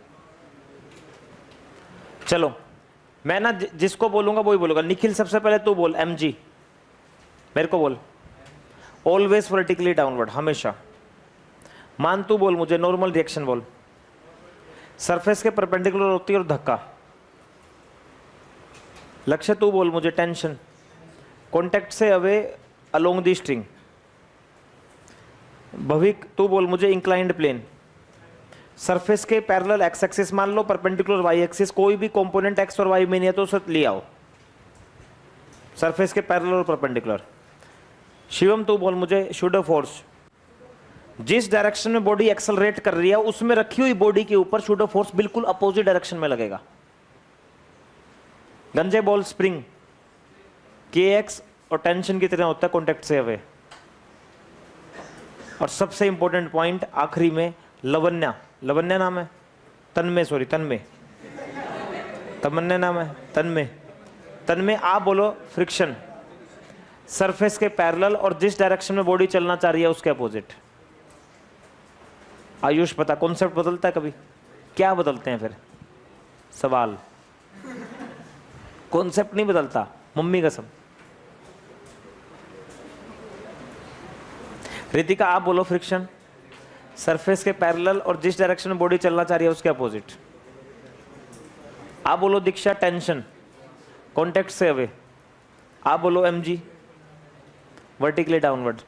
चलो मैं ना जिसको बोलूंगा वही बोलूंगा। निखिल सबसे पहले तू बोल mg, मेरे को बोल। ऑलवेज वर्टिकली डाउनवर्ड, हमेशा। मान तू बोल मुझे नॉर्मल रिएक्शन बोल। सरफेस के परपेंडिकुलर होती है और धक्का। लक्ष्य तू बोल मुझे टेंशन, कॉन्टेक्ट से अवे अलोंग दी स्ट्रिंग। भविक तू बोल मुझे इंक्लाइंड प्लेन। सरफेस के पैरेलल एक्स एक्सिस मान लो, परपेंडिकुलर वाई एक्सिस, कोई भी कंपोनेंट एक्स और वाई में नहीं है तो उसे ले आओ। सरफेस के पैरेलल और परपेंडिकुलर। शिवम तू बोल मुझे शूडो फोर्स। जिस डायरेक्शन में बॉडी एक्सेलरेट कर रही है उसमें रखी हुई बॉडी के ऊपर शूडो फोर्स बिल्कुल अपोजिट डायरेक्शन में लगेगा। गंजे बॉल स्प्रिंग, के एक्स और टेंशन की तरह होता है कॉन्टेक्ट से अवे। और सबसे इंपॉर्टेंट पॉइंट आखिरी में, लवन्या। लवन्या नाम है, तन्मय, सॉरी तन्मय, तमन्या नाम है, तन्मय। तन्मय आप बोलो फ्रिक्शन, सरफेस के पैरेलल और जिस डायरेक्शन में बॉडी चलना चाह रही है उसके अपोजिट। आयुष पता कॉन्सेप्ट बदलता है कभी? क्या बदलते हैं फिर? सवाल। कॉन्सेप्ट नहीं बदलता, मम्मी कसम। रितिका आप बोलो फ्रिक्शन, सरफेस के पैरेलल और जिस डायरेक्शन में बॉडी चलना चाह रही है उसके अपोजिट। आप बोलो दीक्षा टेंशन, कॉन्टेक्ट से अवे। आप बोलो mg, वर्टिकली डाउनवर्ड।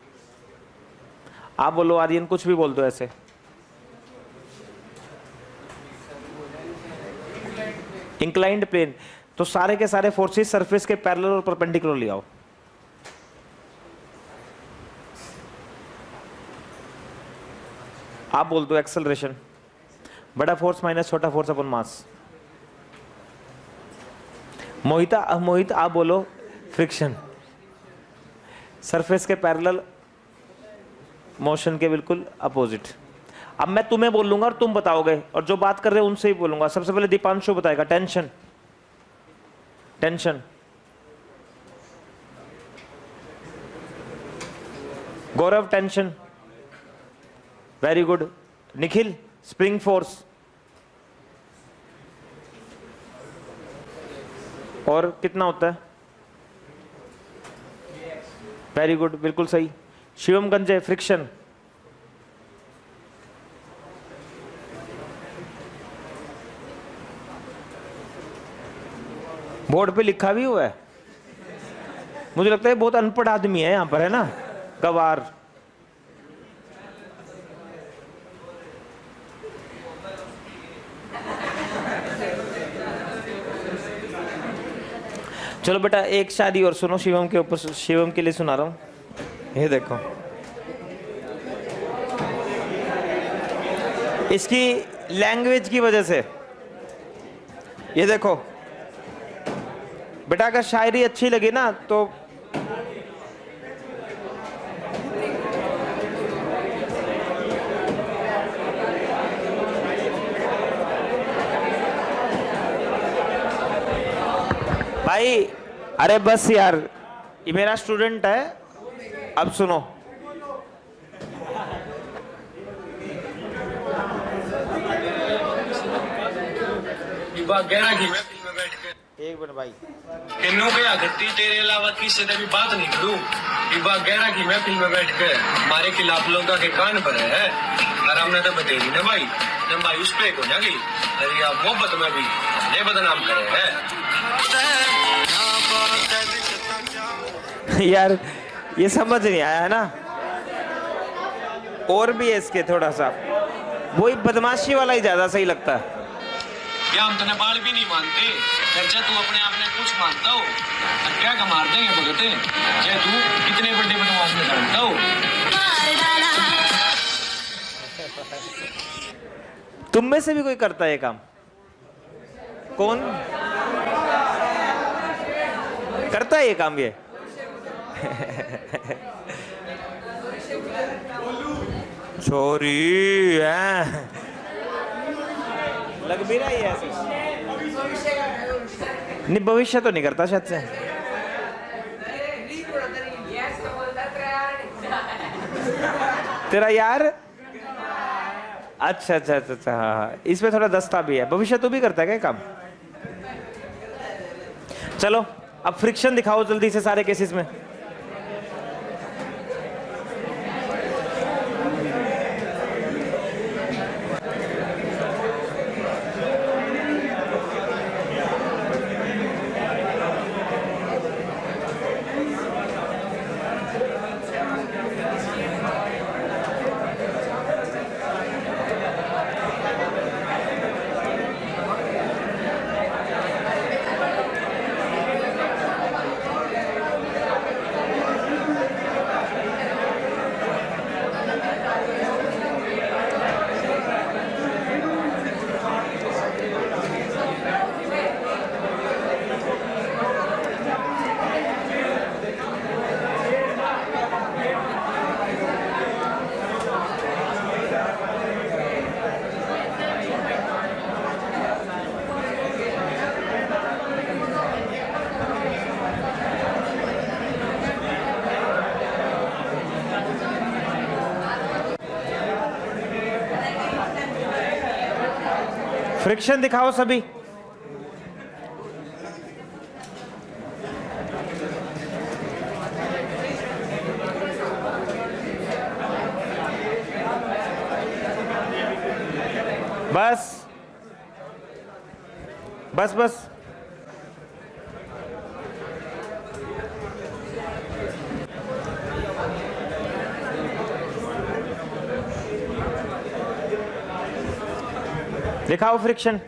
आप बोलो आर्यन, कुछ भी बोल दो ऐसे। इंक्लाइंड प्लेन, तो सारे के सारे फोर्सेस सरफेस के पैरेलल और परपेंडिकुलर ले आओ। आप बोल दो एक्सेलरेशन, बड़ा फोर्स माइनस छोटा फोर्स अपन मास। मोहित आप बोलो फ्रिक्शन, सरफेस के पैरेलल मोशन के बिल्कुल अपोजिट। अब मैं तुम्हें बोलूंगा और तुम बताओगे, और जो बात कर रहे हो उनसे ही बोलूंगा। सबसे पहले दीपांशु बताएगा tension. Tension, Gaurav tension, very good. Nikhil spring force. और कितना होता है? वेरी गुड, बिल्कुल सही। शिवम गंजे फ्रिक्शन। बोर्ड पे लिखा भी हुआ है, मुझे लगता है बहुत अनपढ़ आदमी है यहां पर, है ना? गवार। चलो बेटा एक शादी और सुनो शिवम के ऊपर, शिवम के लिए सुना रहा हूं। ये देखो, इसकी लैंग्वेज की वजह से। ये देखो बेटा, अगर शायरी अच्छी लगी ना तो भाई, अरे बस यार, ये मेरा स्टूडेंट है। अब सुनो, एक मिनट भाई, तेनू क्या गट्टी तेरे अलावा किसी से भी बात नहीं करूं। इबा 11 की महफिल में बैठ कर हमारे खिलाफ लोगों के कान पर है। और हमने तो बतेरी ना भाई, जब भाई उस पे को जागी अरे आप मोहब्बत में भी हमने बदनाम करे है। यार ये समझ नहीं आया है ना? और भी है इसके थोड़ा सा, वही बदमाशी वाला ही ज्यादा सही लगता है। क्या हम तने बाल भी नहीं मानते? चर्चा तू अपने आप में कुछ मानता हो? क्या का मार देंगे भगते? चाहे तू कितने बड़े बदमाश में जानता हो? तुम में से भी कोई करता है ये काम? कौन करता है ये काम? ये छोरी है, लग भी रहा है ऐसे। नहीं, भविष्य तो नहीं करता शायद से। तेरा यार, अच्छा अच्छा अच्छा अच्छा, हाँ हाँ, इसमें थोड़ा दस्ता भी है। भविष्य तू भी करता है क्या काम? चलो अब फ्रिक्शन दिखाओ जल्दी से सारे केसेस में। फ्रिक्शन दिखाओ सभी। बस बस बस, दिखाओ फ्रिक्शन।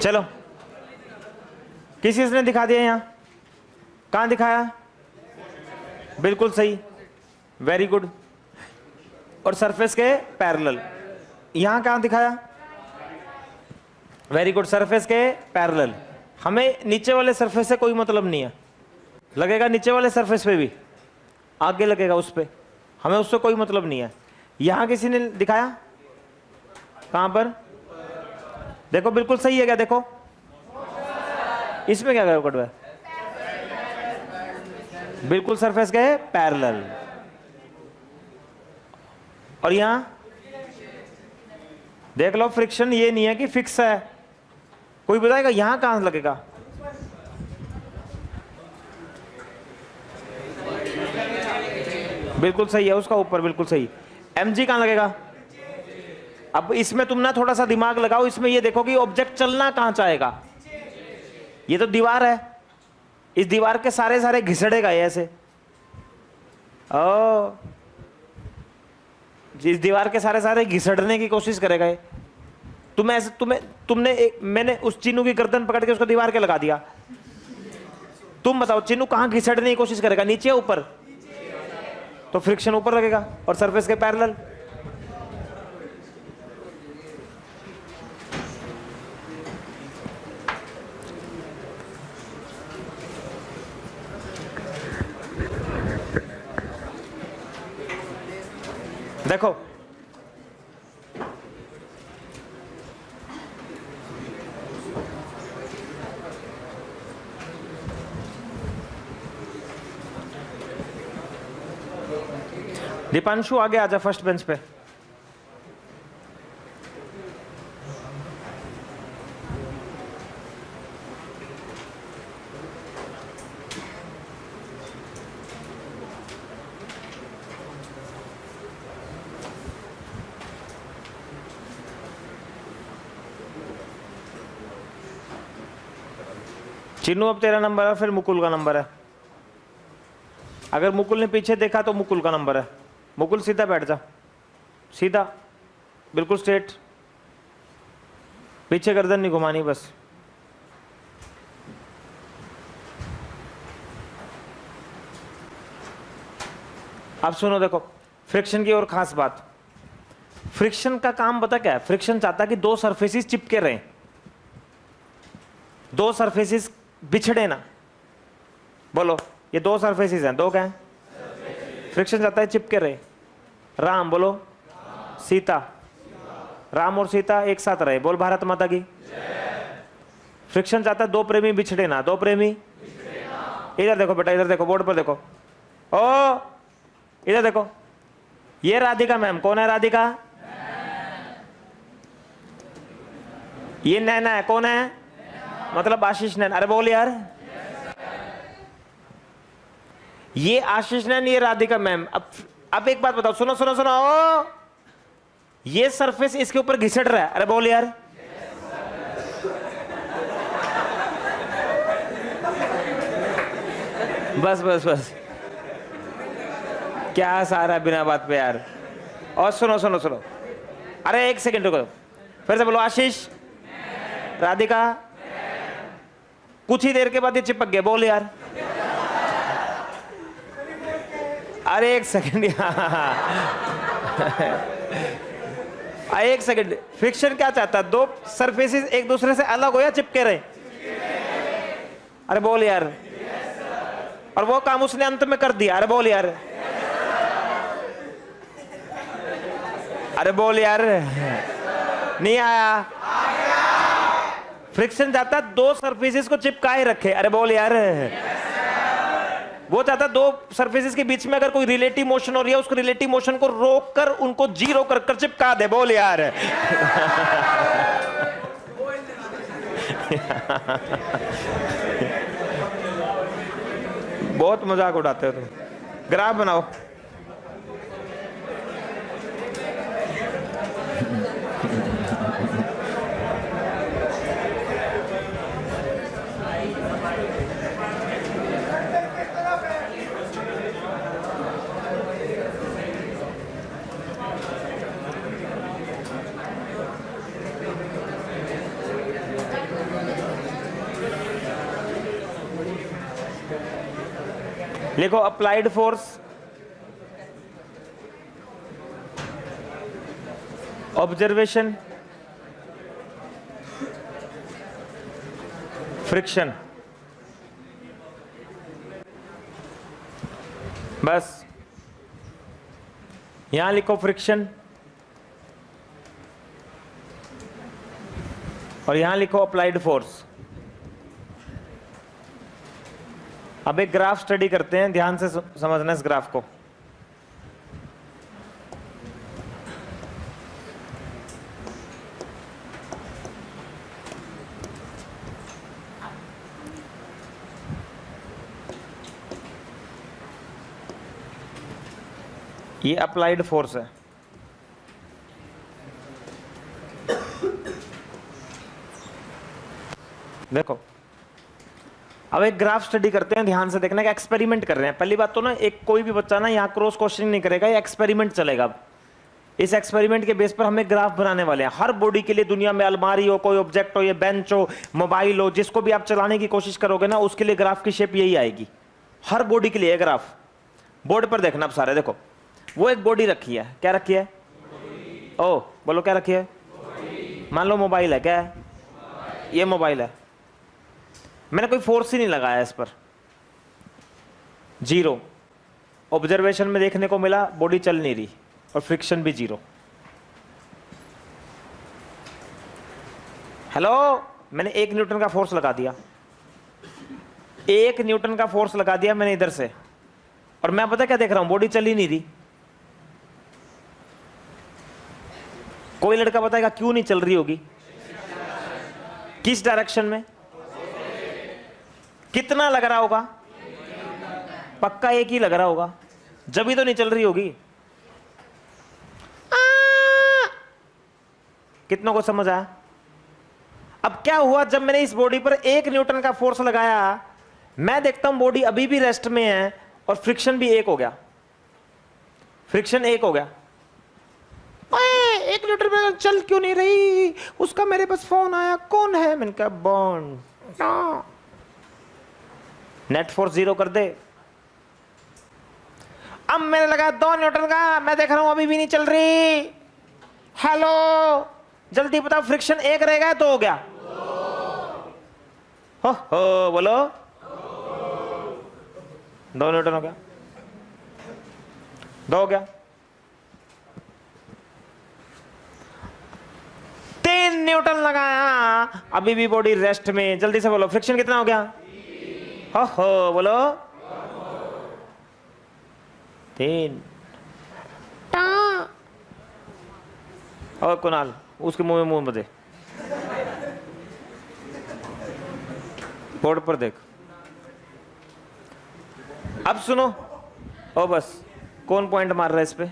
चलो किस ने दिखा दिया? यहां कहां दिखाया? बिल्कुल सही, वेरी गुड। और सरफेस के पैरेलल, यहां कहां दिखाया? वेरी गुड, सरफेस के पैरेलल। हमें नीचे वाले सरफेस से कोई मतलब नहीं है, लगेगा नीचे वाले सरफेस पे भी, आगे लगेगा उस पे, हमें उससे कोई मतलब नहीं है। यहां किसी ने दिखाया? कहां पर? देखो बिल्कुल सही है क्या? देखो इसमें क्या गड़बड़ है? बिल्कुल सरफेस के पैरेलल। और यहां देख लो, फ्रिक्शन ये नहीं है कि फिक्स है। कोई बताएगा यहां कहां लगेगा? बिल्कुल सही है, उसका ऊपर बिल्कुल सही। mg कहां लगेगा? अब इसमें तुम ना थोड़ा सा दिमाग लगाओ, इसमें ये देखो कि ऑब्जेक्ट चलना कहां चाहेगा। ये तो दीवार है, इस दीवार के सारे सारे घिसड़ेगा ये ऐसे। ओ, इस दीवार के सारे सारे घिसड़ने की कोशिश करेगा ये। मैंने उस चिन्नू की गर्दन पकड़ के उसको दीवार के लगा दिया। तुम बताओ चिन्नू कहां घिसड़ने की कोशिश करेगा, नीचे या ऊपर? तो फ्रिक्शन ऊपर लगेगा और सरफेस के पैरेलल। देखो दीपांशु आगे आजा फर्स्ट बेंच पे। चिन्नू अब तेरा नंबर है, फिर मुकुल का नंबर है। अगर मुकुल ने पीछे देखा तो मुकुल का नंबर है। मुकुल सीधा बैठ जा, सीधा बिल्कुल स्ट्रेट, पीछे गर्दन नहीं घुमानी बस। अब सुनो, देखो फ्रिक्शन की और खास बात, फ्रिक्शन का काम पता क्या है? फ्रिक्शन चाहता है कि दो सरफेसेस चिपके रहें, दो सरफेसेस बिछड़े ना। बोलो, ये दो सरफेसेस हैं, दो क्या हैं? फ्रिक्शन चाहता है चिपके रहे। राम बोलो, सीता, राम और सीता एक साथ रहे, बोल भारत माता की। फ्रिक्शन चाहता है दो प्रेमी बिछड़े ना, दो प्रेमी। इधर देखो बेटा, इधर देखो, बोर्ड पर देखो, ओ इधर देखो, ये राधिका मैम। कौन है राधिका? ये नैना है। कौन है? मतलब आशीष नैन। अरे बोल यार, ये आशीष नैन, ये राधिका मैम। अब एक बात बताओ, सुनो सुनो सुनो, ओ ये सरफेस इसके ऊपर घिसट रहा है। अरे बोल यार, बस बस बस, क्या सारा बिना बात पे यार। और सुनो सुनो सुनो, अरे एक सेकंड रुको, फिर से बोलो, आशीष, राधिका। कुछ ही देर के बाद ये चिपक गए, बोल यार। अरे एक सेकंड, एक सेकंड, फ्रिक्शन क्या चाहता है? दो सरफेसेस एक दूसरे से अलग हो या चिपके रहे? अरे बोल यार। और वो काम उसने अंत में कर दिया। अरे बोल यार, अरे बोल यार, नहीं आया। फ्रिक्शन चाहता दो सरफेसेस को चिपकाए रखे। अरे बोल यार। वो चाहता दो सरफेसेस के बीच में अगर कोई रिलेटिव मोशन हो रही है, उसको रिलेटिव मोशन को रोक कर उनको जीरो कर कर चिपका दे। बोल यार। बहुत मजाक उड़ाते हो तुम। ग्राफ बनाओ। लिखो अप्लाइड फोर्स, ऑब्जर्वेशन, फ्रिक्शन। बस यहां लिखो फ्रिक्शन और यहां लिखो अप्लाइड फोर्स। अब एक ग्राफ स्टडी करते हैं, ध्यान से समझना इस ग्राफ को। ये अप्लाइड फोर्स है। देखो, अब एक ग्राफ स्टडी करते हैं, ध्यान से देखना कि एक्सपेरिमेंट कर रहे हैं। पहली बात तो ना, एक कोई भी बच्चा ना यहाँ क्रॉस क्वेश्चनिंग नहीं करेगा, ये एक्सपेरिमेंट चलेगा। इस एक्सपेरिमेंट के बेस पर हम एक ग्राफ बनाने वाले हैं। हर बॉडी के लिए दुनिया में, अलमारी हो, कोई ऑब्जेक्ट हो, ये बेंच हो, मोबाइल हो, जिसको भी आप चलाने की कोशिश करोगे ना, उसके लिए ग्राफ की शेप यही आएगी। हर बॉडी के लिए ग्राफ। बोर्ड पर देखना अब सारे, देखो वो एक बॉडी रखी है। क्या रखी है? ओ बोलो, क्या रखी है? मान लो मोबाइल है। क्या है? ये मोबाइल है। मैंने कोई फोर्स ही नहीं लगाया इस पर, जीरो। ऑब्जर्वेशन में देखने को मिला बॉडी चल नहीं रही और फ्रिक्शन भी जीरो। हेलो, मैंने 1 न्यूटन का फोर्स लगा दिया, 1 न्यूटन का फोर्स लगा दिया मैंने इधर से, और मैं पता क्या देख रहा हूं? बॉडी चल ही नहीं रही। कोई लड़का बताएगा क्यों नहीं चल रही होगी? किस डायरेक्शन में? कितना लग रहा होगा? पक्का एक ही लग रहा होगा, जब ही तो नहीं चल रही होगी। कितनों को समझ आया? अब क्या हुआ, जब मैंने इस बॉडी पर 1 न्यूटन का फोर्स लगाया, मैं देखता हूं बॉडी अभी भी रेस्ट में है और फ्रिक्शन भी 1 हो गया। फ्रिक्शन 1 हो गया। 1 न्यूटन में चल क्यों नहीं रही? उसका मेरे पास फोन आया। कौन है? मैंने कहा बॉन्ड। नेट फोर्स 0 कर दे। अब मैंने लगा 2 न्यूटन का, मैं देख रहा हूं अभी भी नहीं चल रही। हेलो, जल्दी बताओ, फ्रिक्शन 1 रहेगा तो हो गया? हो बोलो, 2 न्यूटन हो गया, 2 हो गया। न्यूटन लगाया, अभी भी बॉडी रेस्ट में। जल्दी से बोलो, फ्रिक्शन कितना हो गया? हो बोलो 3। और कुणाल उसके मुंह में मुंह बजे, बोर्ड पर देख। अब सुनो, ओ बस कौन पॉइंट मार रहा है इस पे?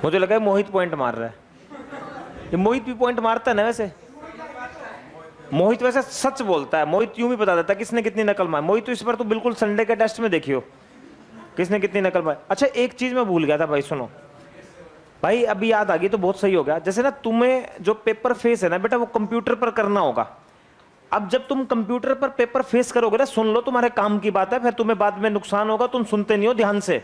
मुझे लगा है मोहित पॉइंट मार रहा है। ये मोहित भी पॉइंट मारता है ना वैसे। मोहित वैसे सच बोलता है, मोहित यूं भी बता देता है किसने कितनी नकल मारी। मोहित तो इस पर तो बिल्कुल संडे के टेस्ट में देखियो किसने कितनी नकल मारी। अच्छा एक चीज मैं भूल गया था भाई, सुनो भाई, अभी याद आ गई तो बहुत सही हो गया। जैसे ना तुम्हें जो पेपर फेस है ना बेटा, वो कंप्यूटर पर करना होगा। अब जब तुम कंप्यूटर पर पेपर फेस करोगे ना, सुन लो तुम्हारे काम की बात है, फिर तुम्हें बाद में नुकसान होगा, तुम सुनते नहीं हो ध्यान से।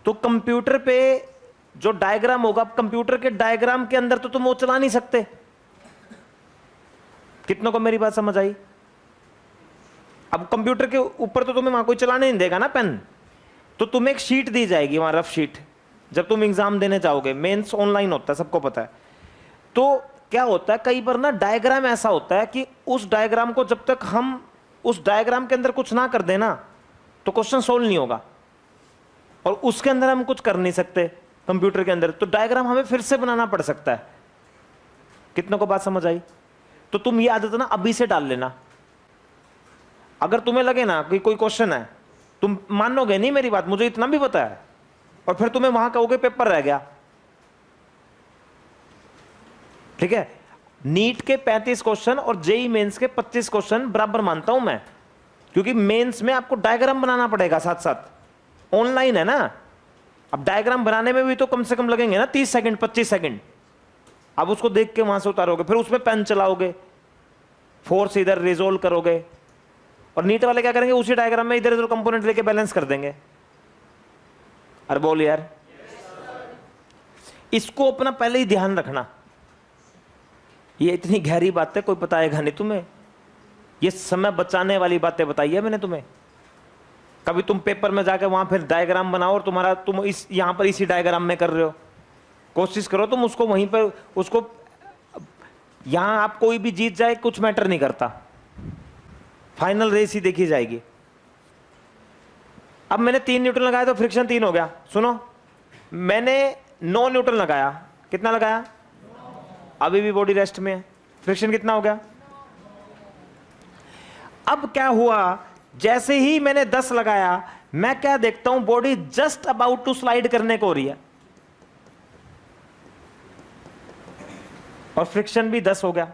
तो कंप्यूटर पे जो डायग्राम होगा, कंप्यूटर के डायग्राम के अंदर तो तुम वो चला नहीं सकते। कितनों को मेरी बात समझ आई? अब कंप्यूटर के ऊपर तो तुम्हें वहां कोई चलाने नहीं देगा ना पेन, तो तुम्हें एक शीट दी जाएगी वहां, रफ शीट, जब तुम एग्जाम देने जाओगे। मेंस ऑनलाइन होता है, सबको पता है। तो क्या होता है कई बार ना, डायग्राम ऐसा होता है कि उस डायग्राम को जब तक हम उस डायग्राम के अंदर कुछ ना कर देना तो क्वेश्चन सोल्व नहीं होगा, और उसके अंदर हम कुछ कर नहीं सकते कंप्यूटर के अंदर, तो डायग्राम हमें फिर से बनाना पड़ सकता है। कितनों को बात समझ आई? तो तुम ये आदत ना अभी से डाल लेना। अगर तुम्हें लगे ना कि कोई क्वेश्चन है, तुम मानोगे नहीं मेरी बात, मुझे इतना भी पता है, और फिर तुम्हें वहां कहोगे पेपर रह गया, ठीक है। नीट के 35 क्वेश्चन और जेई मेंस के 25 क्वेश्चन बराबर मानता हूं मैं, क्योंकि मेंस में आपको डायग्राम बनाना पड़ेगा साथ साथ। ऑनलाइन है ना, अब डायग्राम बनाने में भी तो कम से कम लगेंगे ना 30 सेकंड 25 सेकंड। अब उसको देख के वहां से उतारोगे, फिर उसमें पेन चलाओगे, फोर्स इधर रिजोल्व करोगे, और नीट वाले क्या करेंगे, उसी डायग्राम में इधर उधर कंपोनेंट लेके बैलेंस कर देंगे। अरे बोल यार, इसको अपना पहले ही ध्यान रखना। ये इतनी गहरी बात है, कोई बताएगा नहीं तुम्हें। ये समय बचाने वाली बातें बताई है मैंने तुम्हें। कभी तुम पेपर में जाके वहां फिर डायग्राम बनाओ, और तुम इस यहां पर इसी डायग्राम में कर रहे हो। कोशिश करो तुम उसको वहीं पर, उसको यहां आप कोई भी जीत जाए कुछ मैटर नहीं करता, फाइनल रेस ही देखी जाएगी। अब मैंने 3 न्यूटन लगाया तो फ्रिक्शन 3 हो गया। सुनो, मैंने 9 न्यूटन लगाया, कितना लगाया? अभी भी बॉडी रेस्ट में है, फ्रिक्शन कितना हो गया? अब क्या हुआ, जैसे ही मैंने 10 लगाया, मैं क्या देखता हूं, body just about to slide करने को हो रही है, और फ्रिक्शन भी 10 हो गया।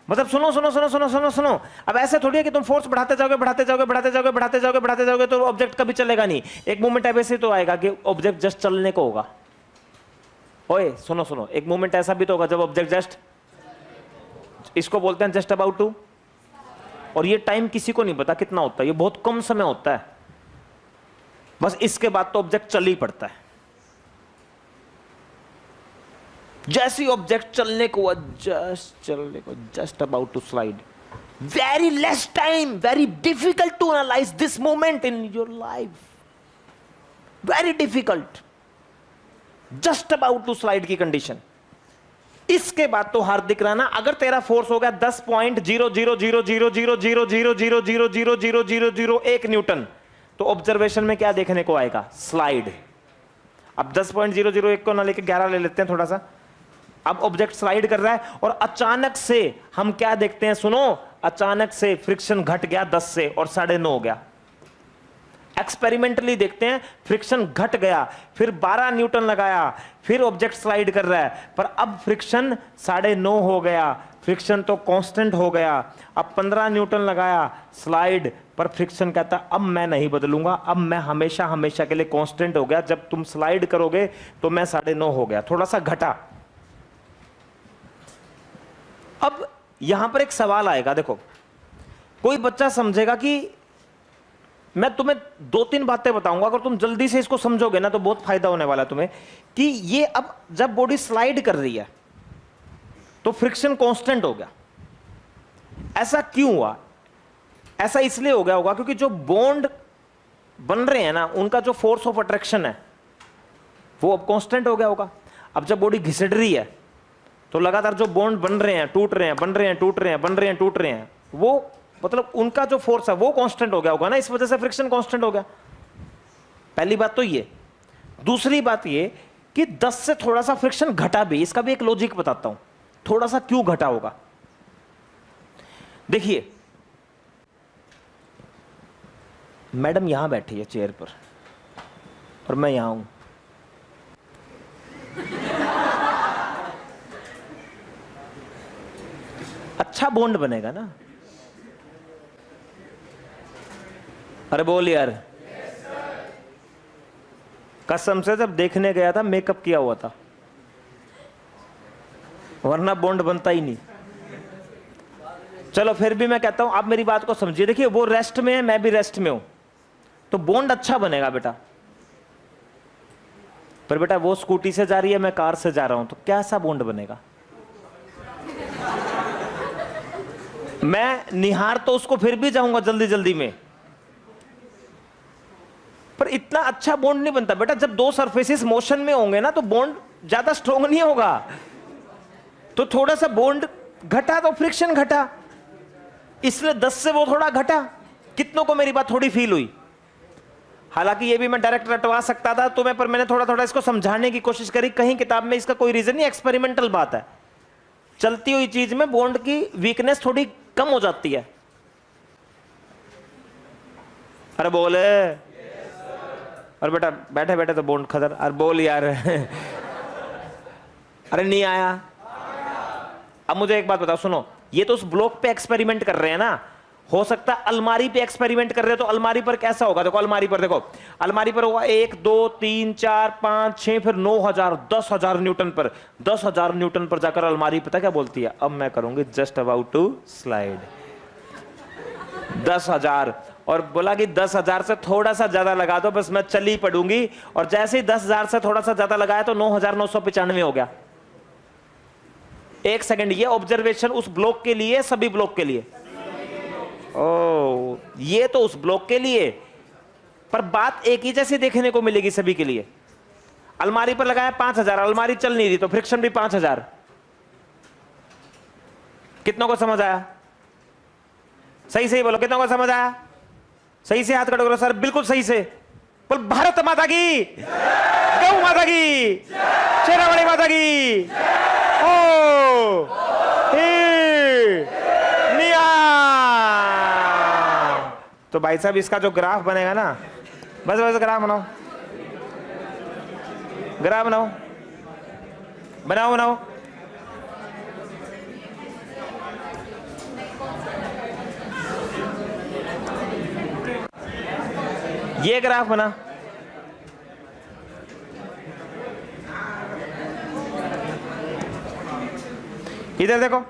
मतलब सुनो सुनो सुनो सुनो सुनो सुनो, अब ऐसे थोड़ी है कि तुम फोर्स बढ़ाते जाओगे बढ़ाते जाओगे बढ़ाते जाओगे बढ़ाते जाओगे बढ़ाते जाओगे तो ऑब्जेक्ट कभी चलेगा नहीं। एक मोमेंट ऐसे तो आएगा कि ऑब्जेक्ट जस्ट चलने को होगा। ओए सुनो सुनो, एक मोमेंट ऐसा भी तो होगा जब ऑब्जेक्ट जस्ट, इसको बोलते हैं जस्ट अबाउट टू, और ये टाइम किसी को नहीं पता कितना होता है, ये बहुत कम समय होता है, बस इसके बाद तो ऑब्जेक्ट चल ही पड़ता है। जैसी ऑब्जेक्ट चलने को, just about to slide, very less time, very difficult to analyse this moment in your life, very difficult, just about to slide की कंडीशन। इसके बाद तो हार्दिक राणा, अगर तेरा फोर्स हो गया 10.000000000000001 न्यूटन, तो ऑब्जर्वेशन में क्या देखने को आएगा? स्लाइड। अब 10.001 को ना लेके 11 ले लेते हैं थोड़ा सा। अब ऑब्जेक्ट स्लाइड कर रहा है, और अचानक से हम क्या देखते हैं, सुनो, अचानक से फ्रिक्शन घट गया 10 से और 9.5 हो गया। एक्सपेरिमेंटली देखते हैं, फ्रिक्शन घट गया, फिर 12 न्यूटन लगाया, फिर ऑब्जेक्ट स्लाइड कर रहा है, पर अब फ्रिक्शन 9.5 हो गया, फ्रिक्शन तो कांस्टेंट हो गया। अब 15 न्यूटन लगाया, स्लाइड, पर फ्रिक्शन कहता अब मैं नहीं बदलूंगा, अब मैं हमेशा हमेशा के लिए कांस्टेंट हो गया, जब तुम स्लाइड करोगे तो मैं 9.5 हो गया, थोड़ा सा घटा। अब यहां पर एक सवाल आएगा, देखो, कोई बच्चा समझेगा कि मैं तुम्हें 2-3 बातें बताऊंगा, अगर तुम जल्दी से इसको समझोगे ना तो बहुत फायदा होने वाला है तुम्हें, कि ये अब जब बॉडी स्लाइड कर रही है तो फ्रिक्शन कांस्टेंट हो गया। ऐसा क्यों हुआ? ऐसा इसलिए हो गया होगा क्योंकि जो बॉन्ड बन रहे हैं ना, उनका जो फोर्स ऑफ अट्रैक्शन है वो अब कांस्टेंट हो गया होगा। अब जब बॉडी घिसट रही है तो लगातार जो बॉन्ड बन रहे हैं, टूट रहे हैं, बन रहे हैं, टूट रहे हैं, बन रहे हैं, टूट रहे हैं, वो मतलब उनका जो फोर्स है वो कांस्टेंट हो गया होगा ना, इस वजह से फ्रिक्शन कांस्टेंट हो गया। पहली बात तो ये। दूसरी बात ये कि 10 से थोड़ा सा फ्रिक्शन घटा भी, इसका भी एक लॉजिक बताता हूं, थोड़ा सा क्यों घटा होगा। देखिए मैडम यहां बैठी है चेयर पर और मैं यहां हूं, अच्छा बॉन्ड बनेगा ना। अरे बोल यार। कसम से जब देखने गया था मेकअप किया हुआ था, वरना बॉन्ड बनता ही नहीं। चलो फिर भी मैं कहता हूं आप मेरी बात को समझिए। देखिए वो रेस्ट में है, मैं भी रेस्ट में हूं, तो बॉन्ड अच्छा बनेगा बेटा। पर बेटा वो स्कूटी से जा रही है, मैं कार से जा रहा हूं, तो कैसा बॉन्ड बनेगा? मैं निहार तो उसको फिर भी जाऊंगा जल्दी जल्दी में, पर इतना अच्छा बॉन्ड नहीं बनता बेटा। जब दो सरफेसेस मोशन में होंगे ना तो बॉन्ड ज्यादा स्ट्रॉन्ग नहीं होगा। तो थोड़ा सा बॉन्ड घटा तो फ्रिक्शन घटा, इसलिए 10 से वो थोड़ा घटा। कितनों को मेरी बात थोड़ी फील हुई? हालांकि ये भी मैं डायरेक्ट रटवा सकता था तुम्हें, पर मैंने थोड़ा थोड़ा इसको समझाने की कोशिश करी। कहीं किताब में इसका कोई रीजन नहीं, एक्सपेरिमेंटल बात है। चलती हुई चीज में बॉन्ड की वीकनेस थोड़ी कम हो जाती है। अरे बोले। अरे बेटा बैठे बैठे तो बॉन्ड खतर। अरे बोल यार। अरे नहीं आया। अब मुझे एक बात बताओ, सुनो, ये तो उस ब्लॉक पे एक्सपेरिमेंट कर रहे हैं ना, हो सकता है अलमारी पे एक्सपेरिमेंट कर रहे हो तो अलमारी पर कैसा होगा? देखो अलमारी पर, देखो अलमारी पर होगा 1 2 3 4 5 6 फिर 9000 10,000 न्यूटन पर। 10,000 न्यूटन पर जाकर अलमारी पता क्या बोलती है? अब मैं करूंगी जस्ट अबाउट टू स्लाइड। 10,000 और बोला कि 10,000 से थोड़ा सा ज्यादा लगा दो, बस मैं चली पड़ूंगी। और जैसे ही 10,000 से थोड़ा सा ज्यादा लगाया तो 9,995 हो गया। एक सेकंड, ये ऑब्जर्वेशन उस ब्लॉक के लिए, सभी ब्लॉक के लिए? ओ, ये तो उस ब्लॉक के लिए, पर बात एक ही जैसी देखने को मिलेगी सभी के लिए। अलमारी पर लगाया 5,000, अलमारी चल नहीं रही तो फ्रिक्शन भी 5,000। कितनों को समझ आया? सही से ही बोलो, कितनों को समझ आया? सही से हाथ खड़े करो सर, बिल्कुल सही से बोल। भारत माता की, गौ माता की, शेरावाली माता की, ओ निया। तो भाई साहब इसका जो ग्राफ बनेगा ना, बस बस ग्राफ बनाओ, ग्राफ बनाओ, बनाओ बनाओ। ये ग्राफ बना, इधर देखो,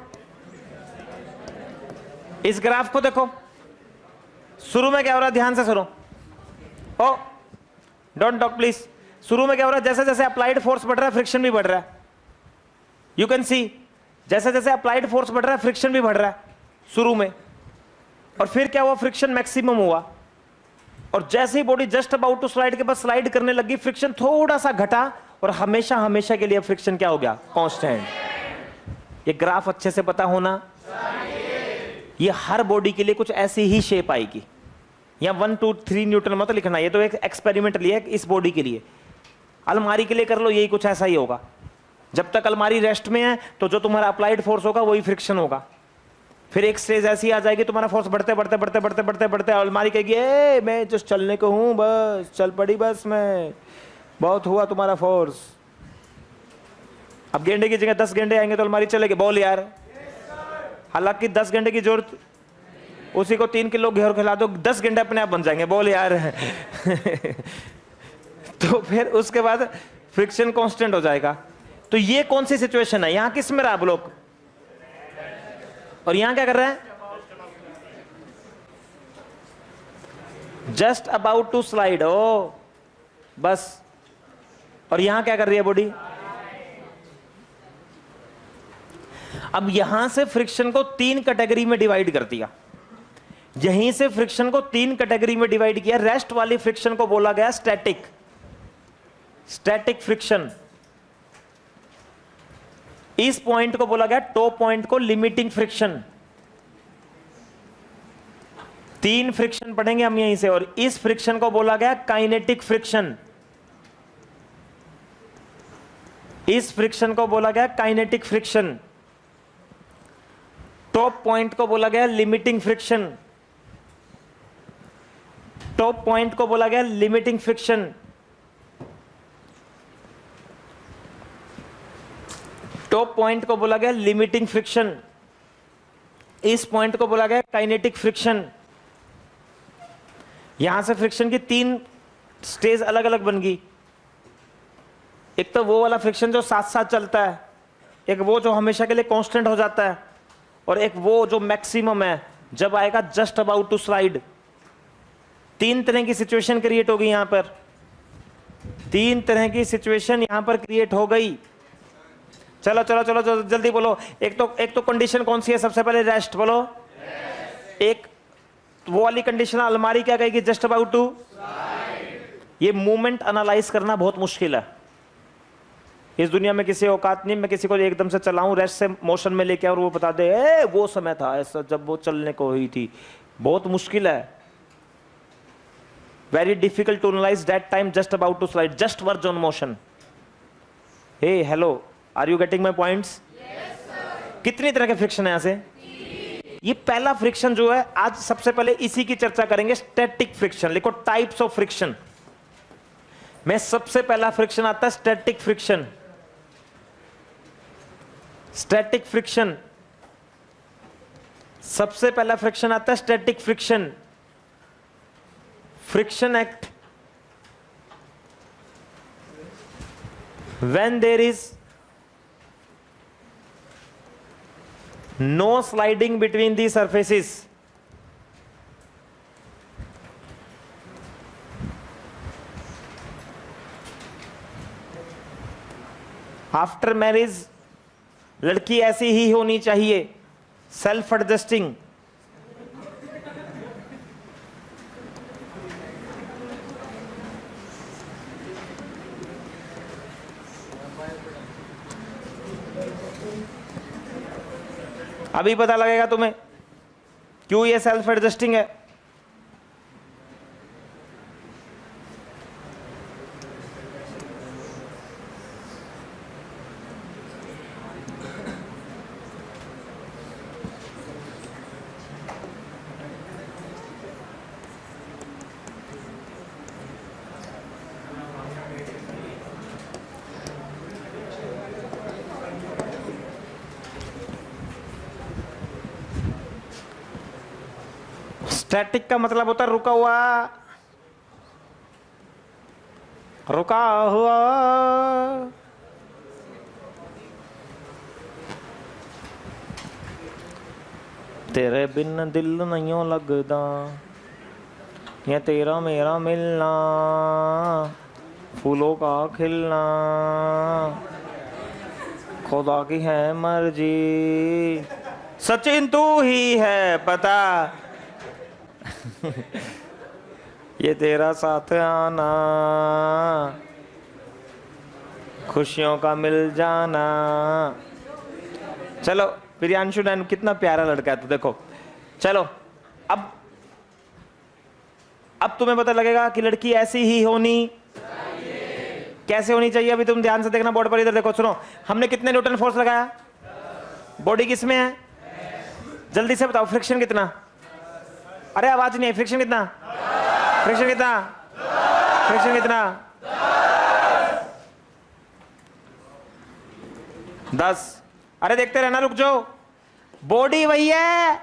इस ग्राफ को देखो। शुरू में क्या हो रहा है? ध्यान से सुनो। Oh don't talk please. शुरू में क्या हो रहा है? जैसे जैसे अप्लाइड फोर्स बढ़ रहा है फ्रिक्शन भी बढ़ रहा है। यू कैन सी, जैसे जैसे अप्लाइड फोर्स बढ़ रहा है फ्रिक्शन भी बढ़ रहा है शुरू में। और फिर क्या हुआ? फ्रिक्शन मैक्सिमम हुआ, और जैसे ही body just about to slide के बाद स्लाइड करने लगी, फ्रिक्शन थोड़ा सा घटा और हमेशा हमेशा के लिए फ्रिक्शन क्या हो गया? कांस्टेंट। ये ग्राफ अच्छे से पता होना, ये हर बॉडी के लिए कुछ ऐसी ही शेप आएगी। या 1 2 3 न्यूटन मत लिखना, ये तो एक एक्सपेरिमेंटली है इस बॉडी के लिए। अलमारी के लिए कर लो, यही कुछ ऐसा ही होगा। जब तक अलमारी रेस्ट में है तो जो तुम्हारा अप्लाइड फोर्स होगा वही फ्रिक्शन होगा। फिर एक स्टेज ऐसी आ जाएगी, तुम्हारा फोर्स बढ़ते बढ़ते बढ़ते बढ़ते बढ़ते बढ़ते अलमारी कहेगी ए मैं जस्ट चलने को हूं, बस चल पड़ी, बस मैं, बहुत हुआ तुम्हारा फोर्स। अब गेंडे की जगह 10 गेंडे आएंगे तो अलमारी चलेगी। बोल यार। हालांकि 10 गेंडे की जरूरत, उसी को 3 किलो घेर खिला दो, 10 गेंडे अपने आप बन जाएंगे। बोल यार। तो फिर उसके बाद फ्रिक्शन कांस्टेंट हो जाएगा। तो ये कौन सी सिचुएशन है? यहां किस में रहा ब्लॉक, और यहां क्या कर रहा है? Just about to slide. ओ बस। और यहां क्या कर रही है बॉडी? अब यहां से फ्रिक्शन को 3 कैटेगरी में डिवाइड कर दिया। यहीं से फ्रिक्शन को 3 कैटेगरी में डिवाइड किया। रेस्ट वाली फ्रिक्शन को बोला गया स्टैटिक। Static friction. इस पॉइंट को बोला गया टॉप पॉइंट को लिमिटिंग फ्रिक्शन। 3 फ्रिक्शन पढ़ेंगे हम यहीं से, और इस फ्रिक्शन को बोला गया काइनेटिक फ्रिक्शन। इस फ्रिक्शन को बोला गया काइनेटिक फ्रिक्शन। टॉप पॉइंट को बोला गया लिमिटिंग फ्रिक्शन। टॉप पॉइंट को बोला गया लिमिटिंग फ्रिक्शन। टॉप पॉइंट को बोला गया लिमिटिंग फ्रिक्शन। इस पॉइंट को बोला गया काइनेटिक फ्रिक्शन। यहां से फ्रिक्शन की 3 स्टेज अलग अलग बन गई। एक तो वो वाला फ्रिक्शन जो साथ साथ चलता है, एक वो जो हमेशा के लिए कांस्टेंट हो जाता है, और एक वो जो मैक्सिमम है जब आएगा जस्ट अबाउट टू स्लाइड। 3 तरह की सिचुएशन क्रिएट हो गई यहां पर। 3 तरह की सिचुएशन यहां पर क्रिएट हो गई। चलो चलो चलो जल्दी बोलो। एक तो कंडीशन कौन सी है? सबसे पहले रेस्ट बोलो। एक वो वाली कंडीशन अलमारी क्या कहेगी? Just about to. ये मूवमेंट एनालाइज करना बहुत मुश्किल है। इस दुनिया में किसी औकात नहीं मैं किसी को एकदम से चलाऊं रेस्ट से मोशन में लेके और वो बता दे वो समय था ऐसा जब वो चलने को हुई थी। बहुत मुश्किल है। Very difficult to analyse that time just about to slide, just verge on motion. Hey hello, are you getting my points? कितनी तरह के फ्रिक्शन है यहां से? ये पहला फ्रिक्शन जो है आज सबसे पहले इसी की चर्चा करेंगे, स्टैटिक फ्रिक्शन। लिखो टाइप्स ऑफ फ्रिक्शन में सबसे पहला फ्रिक्शन आता है स्टैटिक फ्रिक्शन। स्टैटिक फ्रिक्शन सबसे पहला फ्रिक्शन आता है static friction. Friction act when there is no sliding between the surfaces. After marriage लड़की ऐसी ही होनी चाहिए, सेल्फ एडजस्टिंग। अभी पता लगेगा तुम्हें क्यों ये सेल्फ एडजस्टिंग है। स्टैटिक का मतलब होता है रुका हुआ, रुका हुआ। तेरे बिन दिल नहीं लगदा, ये तेरा मेरा मिलना, फूलों का खिलना, खुदा की है मर्जी, सचिन तू ही है पता। ये तेरा साथ आना, खुशियों का मिल जाना। चलो प्रियांशु नैन कितना प्यारा लड़का है तो देखो। चलो अब तुम्हें पता लगेगा कि लड़की ऐसी ही होनी चाहिए। कैसे होनी चाहिए अभी तुम ध्यान से देखना बोर्ड पर, इधर देखो सुनो। हमने कितने न्यूटन फोर्स लगाया? बॉडी किसमें है? जल्दी से बताओ फ्रिक्शन कितना? अरे आवाज नहीं है। फ्रिक्शन कितना? फ्रिक्शन कितना? फ्रिक्शन कितना? 10। अरे देखते रहना, रुक जाओ। बॉडी वही है।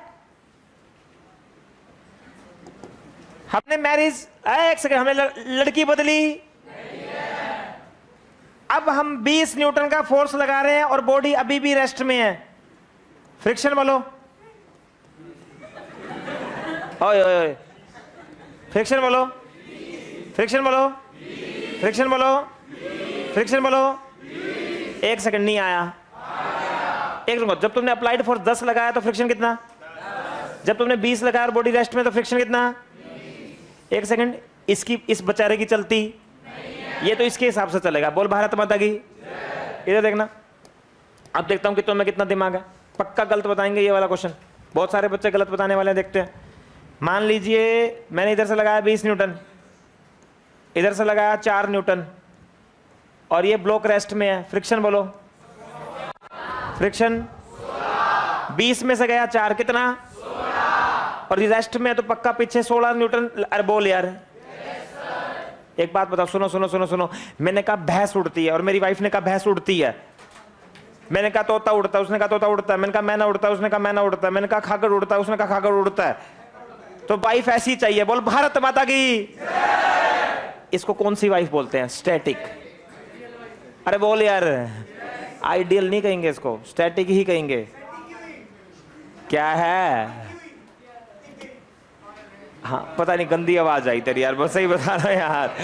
हमने मैरिज, एक सेकंड, हमने लड़की बदली। अब हम 20 न्यूटन का फोर्स लगा रहे हैं और बॉडी अभी भी रेस्ट में है। फ्रिक्शन बोलो। ओए ओए ओए, फ्रिक्शन बोलो, फ्रिक्शन बोलो, फ्रिक्शन बोलो, फ्रिक्शन बोलो। 1 सेकंड नहीं आया। एक रुको, जब तुमने अप्लाइड फोर्स 10 लगाया तो फ्रिक्शन कितना? जब तुमने 20 लगाया और बॉडी रेस्ट में तो फ्रिक्शन कितना? 1 सेकंड, इसकी इस बेचारे की चलती ये तो इसके हिसाब से चलेगा। बोल भारत माता की। इधर देखना, अब देखता हूं कि तुम्हें कितना दिमाग है। पक्का गलत बताएंगे ये वाला क्वेश्चन, बहुत सारे बच्चे गलत बताने वाले हैं, देखते हैं। मान लीजिए मैंने इधर से लगाया 20 न्यूटन, इधर से लगाया 4 न्यूटन, और ये ब्लॉक रेस्ट में है। फ्रिक्शन बोलो, फ्रिक्शन 20 में से गया 4, कितना? और ये रेस्ट में है तो पक्का पीछे 16 न्यूटन। अरे बोल यार। एक बात बताओ, सुनो सुनो सुनो सुनो, मैंने कहा भैंस उड़ती है और मेरी वाइफ ने कहा भैंस उड़ती है। मैंने कहा तोता उड़ता है, उसने कहा तोता उड़ता है। मैंने कहा मैना उड़ता है, उसने कहा मैना उड़ता है। मैंने कहा खागड़ उड़ता है, उसने कहा खागड़ उड़ता है। तो वाइफ ऐसी चाहिए। बोल भारत माता की। इसको कौन सी वाइफ बोलते हैं? स्टैटिक। अरे बोल यार, आइडियल नहीं कहेंगे इसको, स्टैटिक ही कहेंगे। क्या है? हाँ पता नहीं, गंदी आवाज आई तेरी यार, बस सही बता रहा है यार।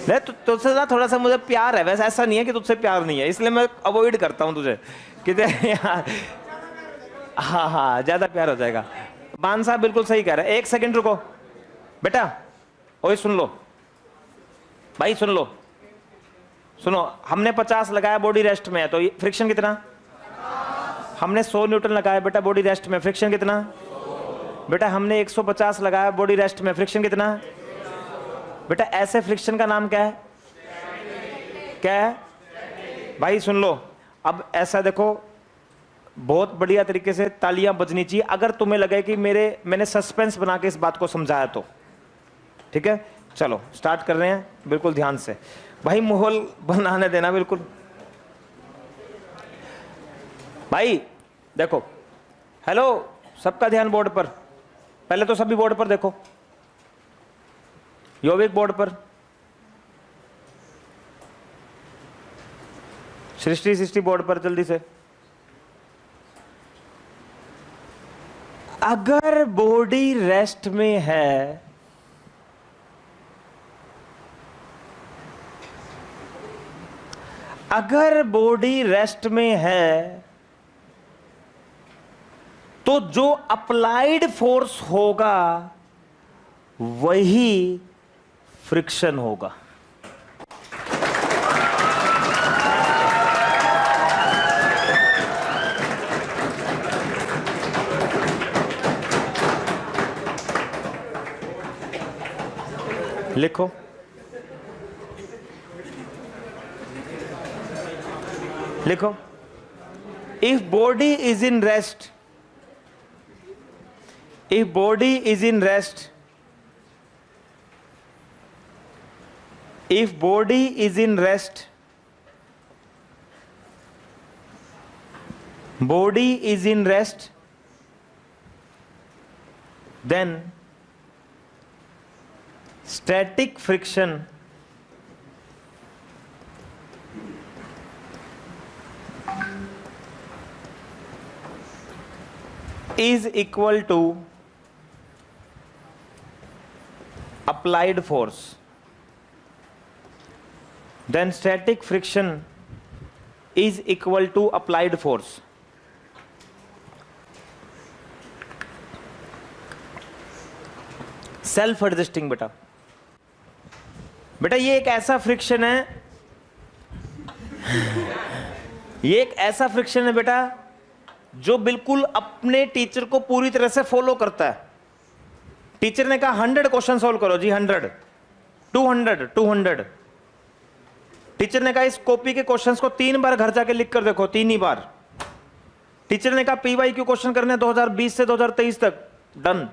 नहीं तो तुझसे ना थोड़ा सा मुझे प्यार है, वैसे ऐसा नहीं है कि तुझसे प्यार नहीं है, इसलिए मैं अवॉइड करता हूं तुझे कि यार। हाँ हाँ, ज्यादा प्यार हो जाएगा। मान साहब बिल्कुल सही कह रहे हैं। 1 सेकंड रुको बेटा, ओए सुन लो भाई, सुन लो, सुनो। हमने 50 लगाया, बॉडी रेस्ट में है, तो फ्रिक्शन कितना? हमने 100 न्यूटन लगाया बेटा, बॉडी रेस्ट में, फ्रिक्शन कितना? बेटा हमने 150 लगाया, बॉडी रेस्ट में, फ्रिक्शन कितना? बेटा ऐसे फ्रिक्शन का नाम क्या है? क्या है भाई? सुन लो, अब ऐसा देखो, बहुत बढ़िया तरीके से तालियां बजनी चाहिए अगर तुम्हें लगे कि मैंने सस्पेंस बना के इस बात को समझाया तो। ठीक है, चलो स्टार्ट कर रहे हैं, बिल्कुल ध्यान से भाई, माहौल बनाने देना बिल्कुल। भाई देखो, हेलो, सबका ध्यान बोर्ड पर। पहले तो सभी बोर्ड पर देखो, योविक बोर्ड पर, सृष्टि बोर्ड पर, जल्दी से। अगर बॉडी रेस्ट में है अगर बॉडी रेस्ट में है तो जो अप्लाइड फोर्स होगा वही फ्रिक्शन होगा। लिखो, लिखो, if body is in rest, if body is in rest, if body is in rest, body is in rest, then static friction is equal to applied force. Then static friction is equal to applied force. Self adjusting बेटा, बेटा ये एक ऐसा friction है, ये एक ऐसा friction है बेटा जो बिल्कुल अपने टीचर को पूरी तरह से फॉलो करता है। टीचर ने कहा 100 क्वेश्चन सॉल्व करो जी, 100, 200। टीचर ने कहा इस कॉपी के क्वेश्चंस को 3 बार घर जाके लिख कर देखो, 3 ही बार। टीचर ने कहा PYQ क्वेश्चन करने 2020 से 2023 तक, डन।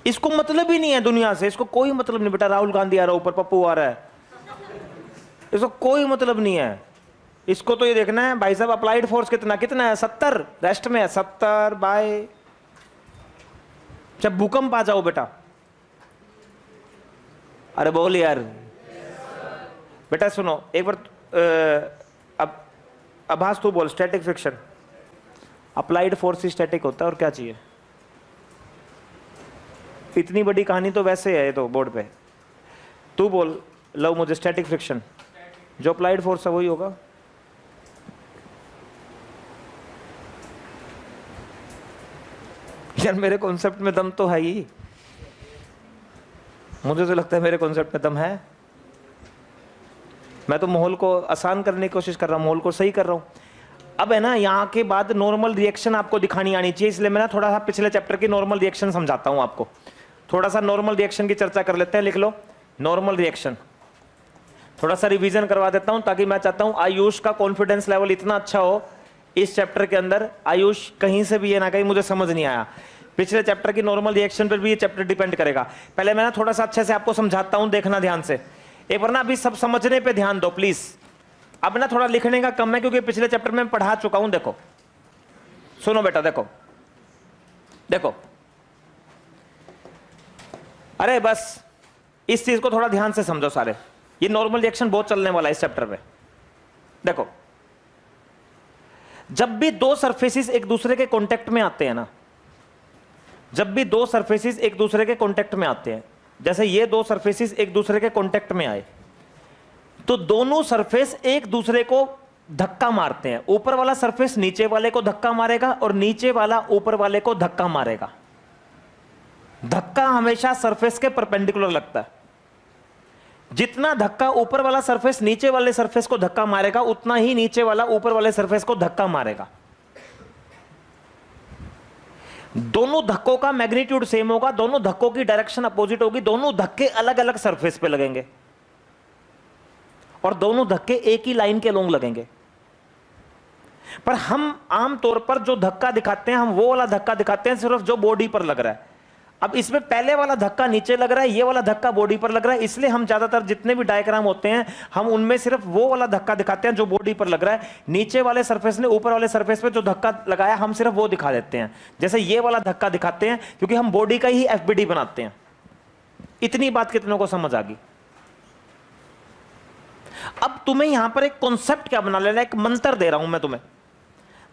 इसको मतलब ही नहीं है दुनिया से, इसको कोई मतलब नहीं बेटा। राहुल गांधी आ रहा है ऊपर, पप्पू आ रहा है, इसको कोई मतलब नहीं है। इसको तो ये देखना है भाई साहब अप्लाइड फोर्स कितना कितना है, 70 रेस्ट में है, 70 बाय। जब भूकंप आ जाओ बेटा, अरे बोल यार। बेटा सुनो एक बार, अब आभास तू बोल, स्टैटिक फ्रिक्शन, अप्लाइड फोर्स ही स्टैटिक होता है, और क्या चाहिए? इतनी बड़ी कहानी तो वैसे है ये तो बोर्ड पे। तू बोल लो मुझे, स्टैटिक फ्रिक्शन जो अप्लाइड फोर्स है वही होगा। यार मेरे कॉन्सेप्ट में दम तो है ही, मुझे तो लगता है मेरे कॉन्सेप्ट में दम है। मैं तो माहौल को आसान करने की कोशिश कर रहा हूँ, माहौल को सही कर रहा हूँ। अब है ना, यहाँ के बाद नॉर्मल रिएक्शन आपको दिखानी आनी चाहिए, इसलिए मैं ना थोड़ा सा पिछले चैप्टर की नॉर्मल रिएक्शन समझाता हूँ आपको। थोड़ा सा नॉर्मल रिएक्शन की चर्चा कर लेते हैं, लिख लो नॉर्मल रिएक्शन। थोड़ा सा रिवीजन करवा देता हूँ, ताकि मैं चाहता हूँ आयुष का कॉन्फिडेंस लेवल इतना अच्छा हो इस चैप्टर के अंदर, आयुष कहीं से भी ये ना कहीं मुझे समझ नहीं आया। पिछले चैप्टर की नॉर्मल रिएक्शन पर भी ये चैप्टर डिपेंड करेगा। पहले मैं ना थोड़ा सा अच्छे से आपको समझाता हूँ, देखना ध्यान से एक बार ना, अभी सब समझने पे ध्यान दो प्लीज। अब ना थोड़ा लिखने का कम है, क्योंकि पिछले चैप्टर में पढ़ा चुका हूं। देखो सुनो बेटा, देखो देखो, अरे बस इस चीज को थोड़ा ध्यान से समझो सारे। ये नॉर्मल रिएक्शन बहुत चलने वाला है इस चैप्टर में। देखो, जब भी दो सरफेसेस एक दूसरे के कांटेक्ट में आते हैं ना, जब भी दो सरफेसेस एक दूसरे के कांटेक्ट में आते हैं, जैसे ये दो सरफेसेस एक दूसरे के कांटेक्ट में आए, तो दोनों सरफेस एक दूसरे को धक्का मारते हैं। ऊपर वाला सरफेस नीचे वाले को धक्का मारेगा और नीचे वाला ऊपर वाले को धक्का मारेगा। धक्का हमेशा सरफेस के परपेंडिकुलर लगता है। जितना धक्का ऊपर वाला सरफेस नीचे वाले सरफेस को धक्का मारेगा, उतना ही नीचे वाला ऊपर वाले सरफेस को धक्का मारेगा। दोनों धक्कों का मैग्नीट्यूड सेम होगा, दोनों धक्कों की डायरेक्शन अपोजिट होगी, दोनों धक्के अलग अलग सरफेस पे लगेंगे और दोनों धक्के एक ही लाइन के लोंग लगेंगे। पर हम आमतौर पर जो धक्का दिखाते हैं, हम वो वाला धक्का दिखाते हैं सिर्फ जो बॉडी पर लग रहा है। अब इसमें पहले वाला धक्का नीचे लग रहा है, ये वाला धक्का बॉडी पर लग रहा है, इसलिए हम ज्यादातर जितने भी डायग्राम होते हैं, हम उनमें सिर्फ वो वाला धक्का दिखाते हैं जो बॉडी पर लग रहा है। नीचे वाले सरफेस ने ऊपर वाले सरफेस पे जो धक्का लगाया, हम सिर्फ वो दिखा देते हैं। जैसे ये वाला धक्का दिखाते हैं, क्योंकि हम बॉडी का ही एफबीडी बनाते हैं। इतनी बात कितनों को समझ आ गई? अब तुम्हें यहां पर एक कॉन्सेप्ट क्या बना लेना, एक मंत्र दे रहा हूं मैं तुम्हें।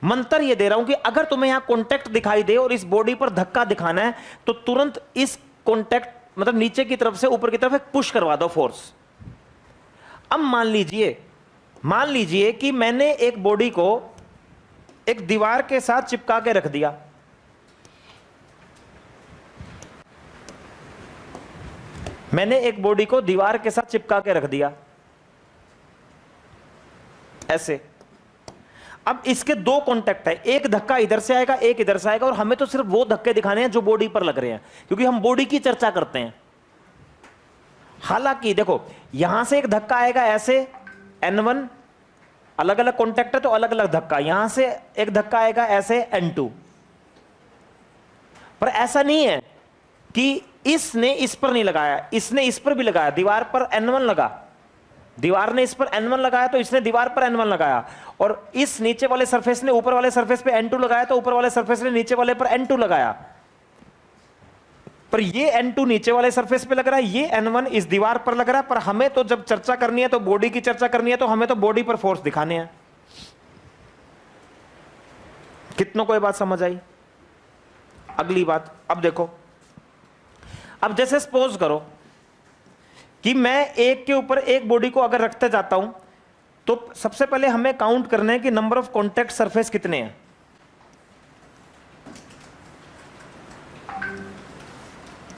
मंत्र ये दे रहा हूं कि अगर तुम्हें यहां कॉन्टेक्ट दिखाई दे और इस बॉडी पर धक्का दिखाना है, तो तुरंत इस कॉन्टेक्ट मतलब नीचे की तरफ से ऊपर की तरफ एक पुश करवा दो, फोर्स। अब मान लीजिए कि मैंने एक बॉडी को एक दीवार के साथ चिपका के रख दिया। मैंने एक बॉडी को दीवार के साथ चिपका के रख दिया ऐसे। अब इसके दो कांटेक्ट है, एक धक्का इधर से आएगा, एक इधर से आएगा, और हमें तो सिर्फ वो धक्के दिखाने हैं जो बॉडी पर लग रहे हैं, क्योंकि हम बॉडी की चर्चा करते हैं। हालांकि देखो, यहां से एक धक्का आएगा ऐसे, N1, अलग अलग कांटेक्ट है तो अलग अलग धक्का। यहां से एक धक्का आएगा ऐसे, N2। पर ऐसा नहीं है कि इसने इस पर नहीं लगाया, इसने इस पर भी लगाया। दीवार पर N1 लगा, दीवार ने इस पर N1 लगाया तो इसने दीवार पर N1 लगाया, और इस नीचे वाले सरफेस ने ऊपर वाले सरफेस पे N2 लगाया तो ऊपर वाले सरफेस ने नीचे वाले पर N2 लगाया। पर ये N2 नीचे वाले सरफेस पे लग रहा है, ये N1 इस दीवार पर लग रहा है। पर हमें तो जब चर्चा करनी है, तो बॉडी की चर्चा करनी है, तो हमें तो बॉडी पर फोर्स दिखाने हैं। कितनों को ये बात समझ आई? अगली बात, अब देखो, अब जैसे सपोज करो कि मैं एक के ऊपर एक बॉडी को अगर रखते जाता हूं, तो सबसे पहले हमें काउंट करना है कि नंबर ऑफ कॉन्टेक्ट सरफेस कितने हैं।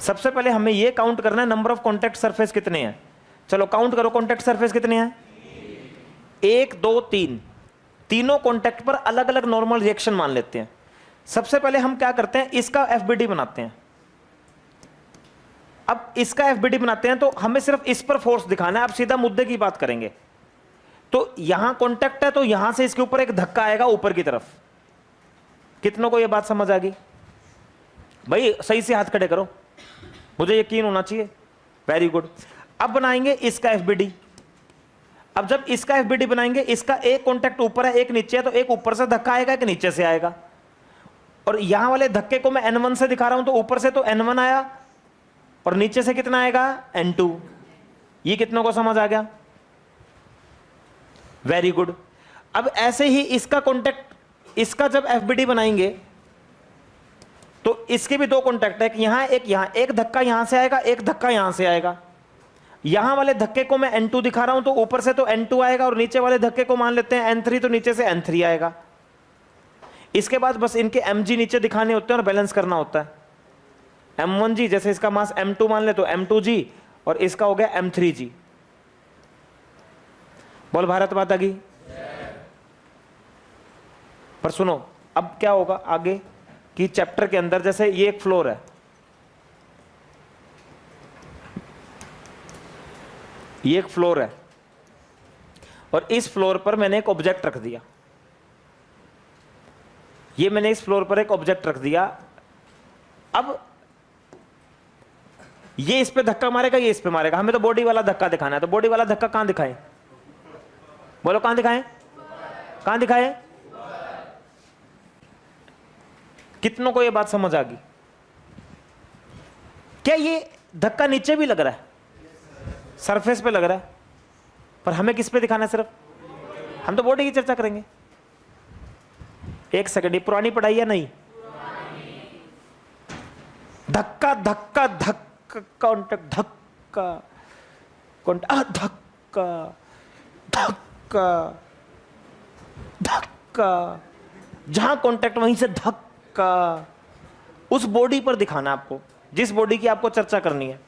सबसे पहले हमें यह काउंट करना है नंबर ऑफ कॉन्टेक्ट सरफेस कितने हैं। चलो काउंट करो, कॉन्टेक्ट सरफेस कितने हैं? 1 2 3। तीनों कॉन्टेक्ट पर अलग अलग नॉर्मल रिएक्शन मान लेते हैं। सबसे पहले हम क्या करते हैं, इसका एफबीडी बनाते हैं। अब इसका एफबीडी बनाते हैं तो हमें सिर्फ इस पर फोर्स दिखाना है। अब सीधा मुद्दे की बात करेंगे। तो यहां कांटेक्ट है, तो यहां से इसके ऊपर एक धक्का आएगा ऊपर की तरफ। कितनों को यह बात समझ आ गई? भाई सही से हाथ खड़े करो, मुझे यकीन होना चाहिए। Very good. अब बनाएंगे इसका एफबीडी। अब जब इसका एफबीडी बनाएंगे, इसका एक कांटेक्ट ऊपर है एक नीचे है, तो एक ऊपर से धक्का आएगा, एक नीचे से आएगा। और यहां वाले धक्के को मैं N1 से दिखा रहा हूं, तो ऊपर से तो N1 आया और नीचे से कितना आएगा? N2। ये कितनों को समझ आ गया? Very good. अब ऐसे ही इसका कांटेक्ट, इसका जब एफबीडी बनाएंगे तो इसके भी दो कांटेक्ट है, एक यहां, एक धक्का यहां से आएगा, एक धक्का यहां से आएगा। यहां वाले धक्के को मैं N2 दिखा रहा हूं, तो ऊपर से तो N2 आएगा, और नीचे वाले धक्के को मान लेते हैं N3, तो नीचे से N3 आएगा। इसके बाद बस इनके mg नीचे दिखाने होते हैं और बैलेंस करना होता है। m1g जैसे इसका मास m2 मान ले तो m2g और इसका हो गया m3g। बोल भारत माता की। पर सुनो अब क्या होगा आगे कि चैप्टर के अंदर जैसे ये एक फ्लोर है, ये एक फ्लोर है और इस फ्लोर पर मैंने एक ऑब्जेक्ट रख दिया, ये मैंने इस फ्लोर पर एक ऑब्जेक्ट रख दिया। अब ये इस पे धक्का मारेगा, ये इस पे मारेगा, हमें तो बॉडी वाला धक्का दिखाना है। तो बॉडी वाला धक्का कहां दिखाएं? बोलो कहां दिखाएं? कहां दिखाएं? कितनों को ये बात समझ आ गई? क्या ये धक्का नीचे भी लग रहा है? सरफेस पे लग रहा है, पर हमें किस पे दिखाना है? सिर्फ हम तो बॉडी की चर्चा करेंगे। एक सेकंड, ये पुरानी पढ़ाई है नहीं? धक्का धक्का धक्का कॉन्टेक्ट, धक्का कॉन्टेक्ट, धक्का धक्का धक्का, जहां कॉन्टेक्ट वहीं से धक्का। उस बॉडी पर दिखाना आपको जिस बॉडी की आपको चर्चा करनी है।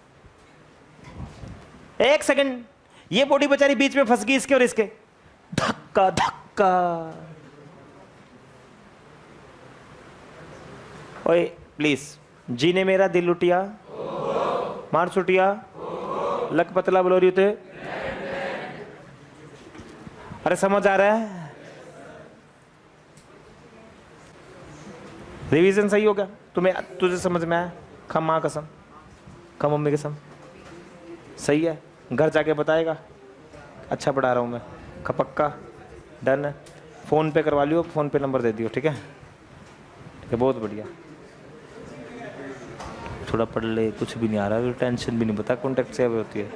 एक सेकंड, ये बॉडी बेचारी बीच में फंस गई इसके और इसके, धक्का धक्का। ओए प्लीज, जी ने मेरा दिल लुटिया, मार छुटिया, लक पतला बलोरी थे। अरे समझ आ रहा है? रिवीजन सही हो गया? तुझे समझ में आया? खा माँ कसम, खा मम्मी कसम, सही है? घर जाके बताएगा अच्छा पढ़ा रहा हूँ मैं, खा पक्का? डन है? फ़ोन पे करवा लियो, फ़ोन पे नंबर दे दियो, ठीक है? ठीक है, बहुत बढ़िया। थोड़ा पढ़ ले, कुछ भी नहीं आ रहा, टेंशन भी नहीं, पता कॉन्टेक्ट सेव होती है।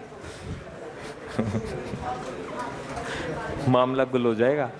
मामला गुल हो जाएगा।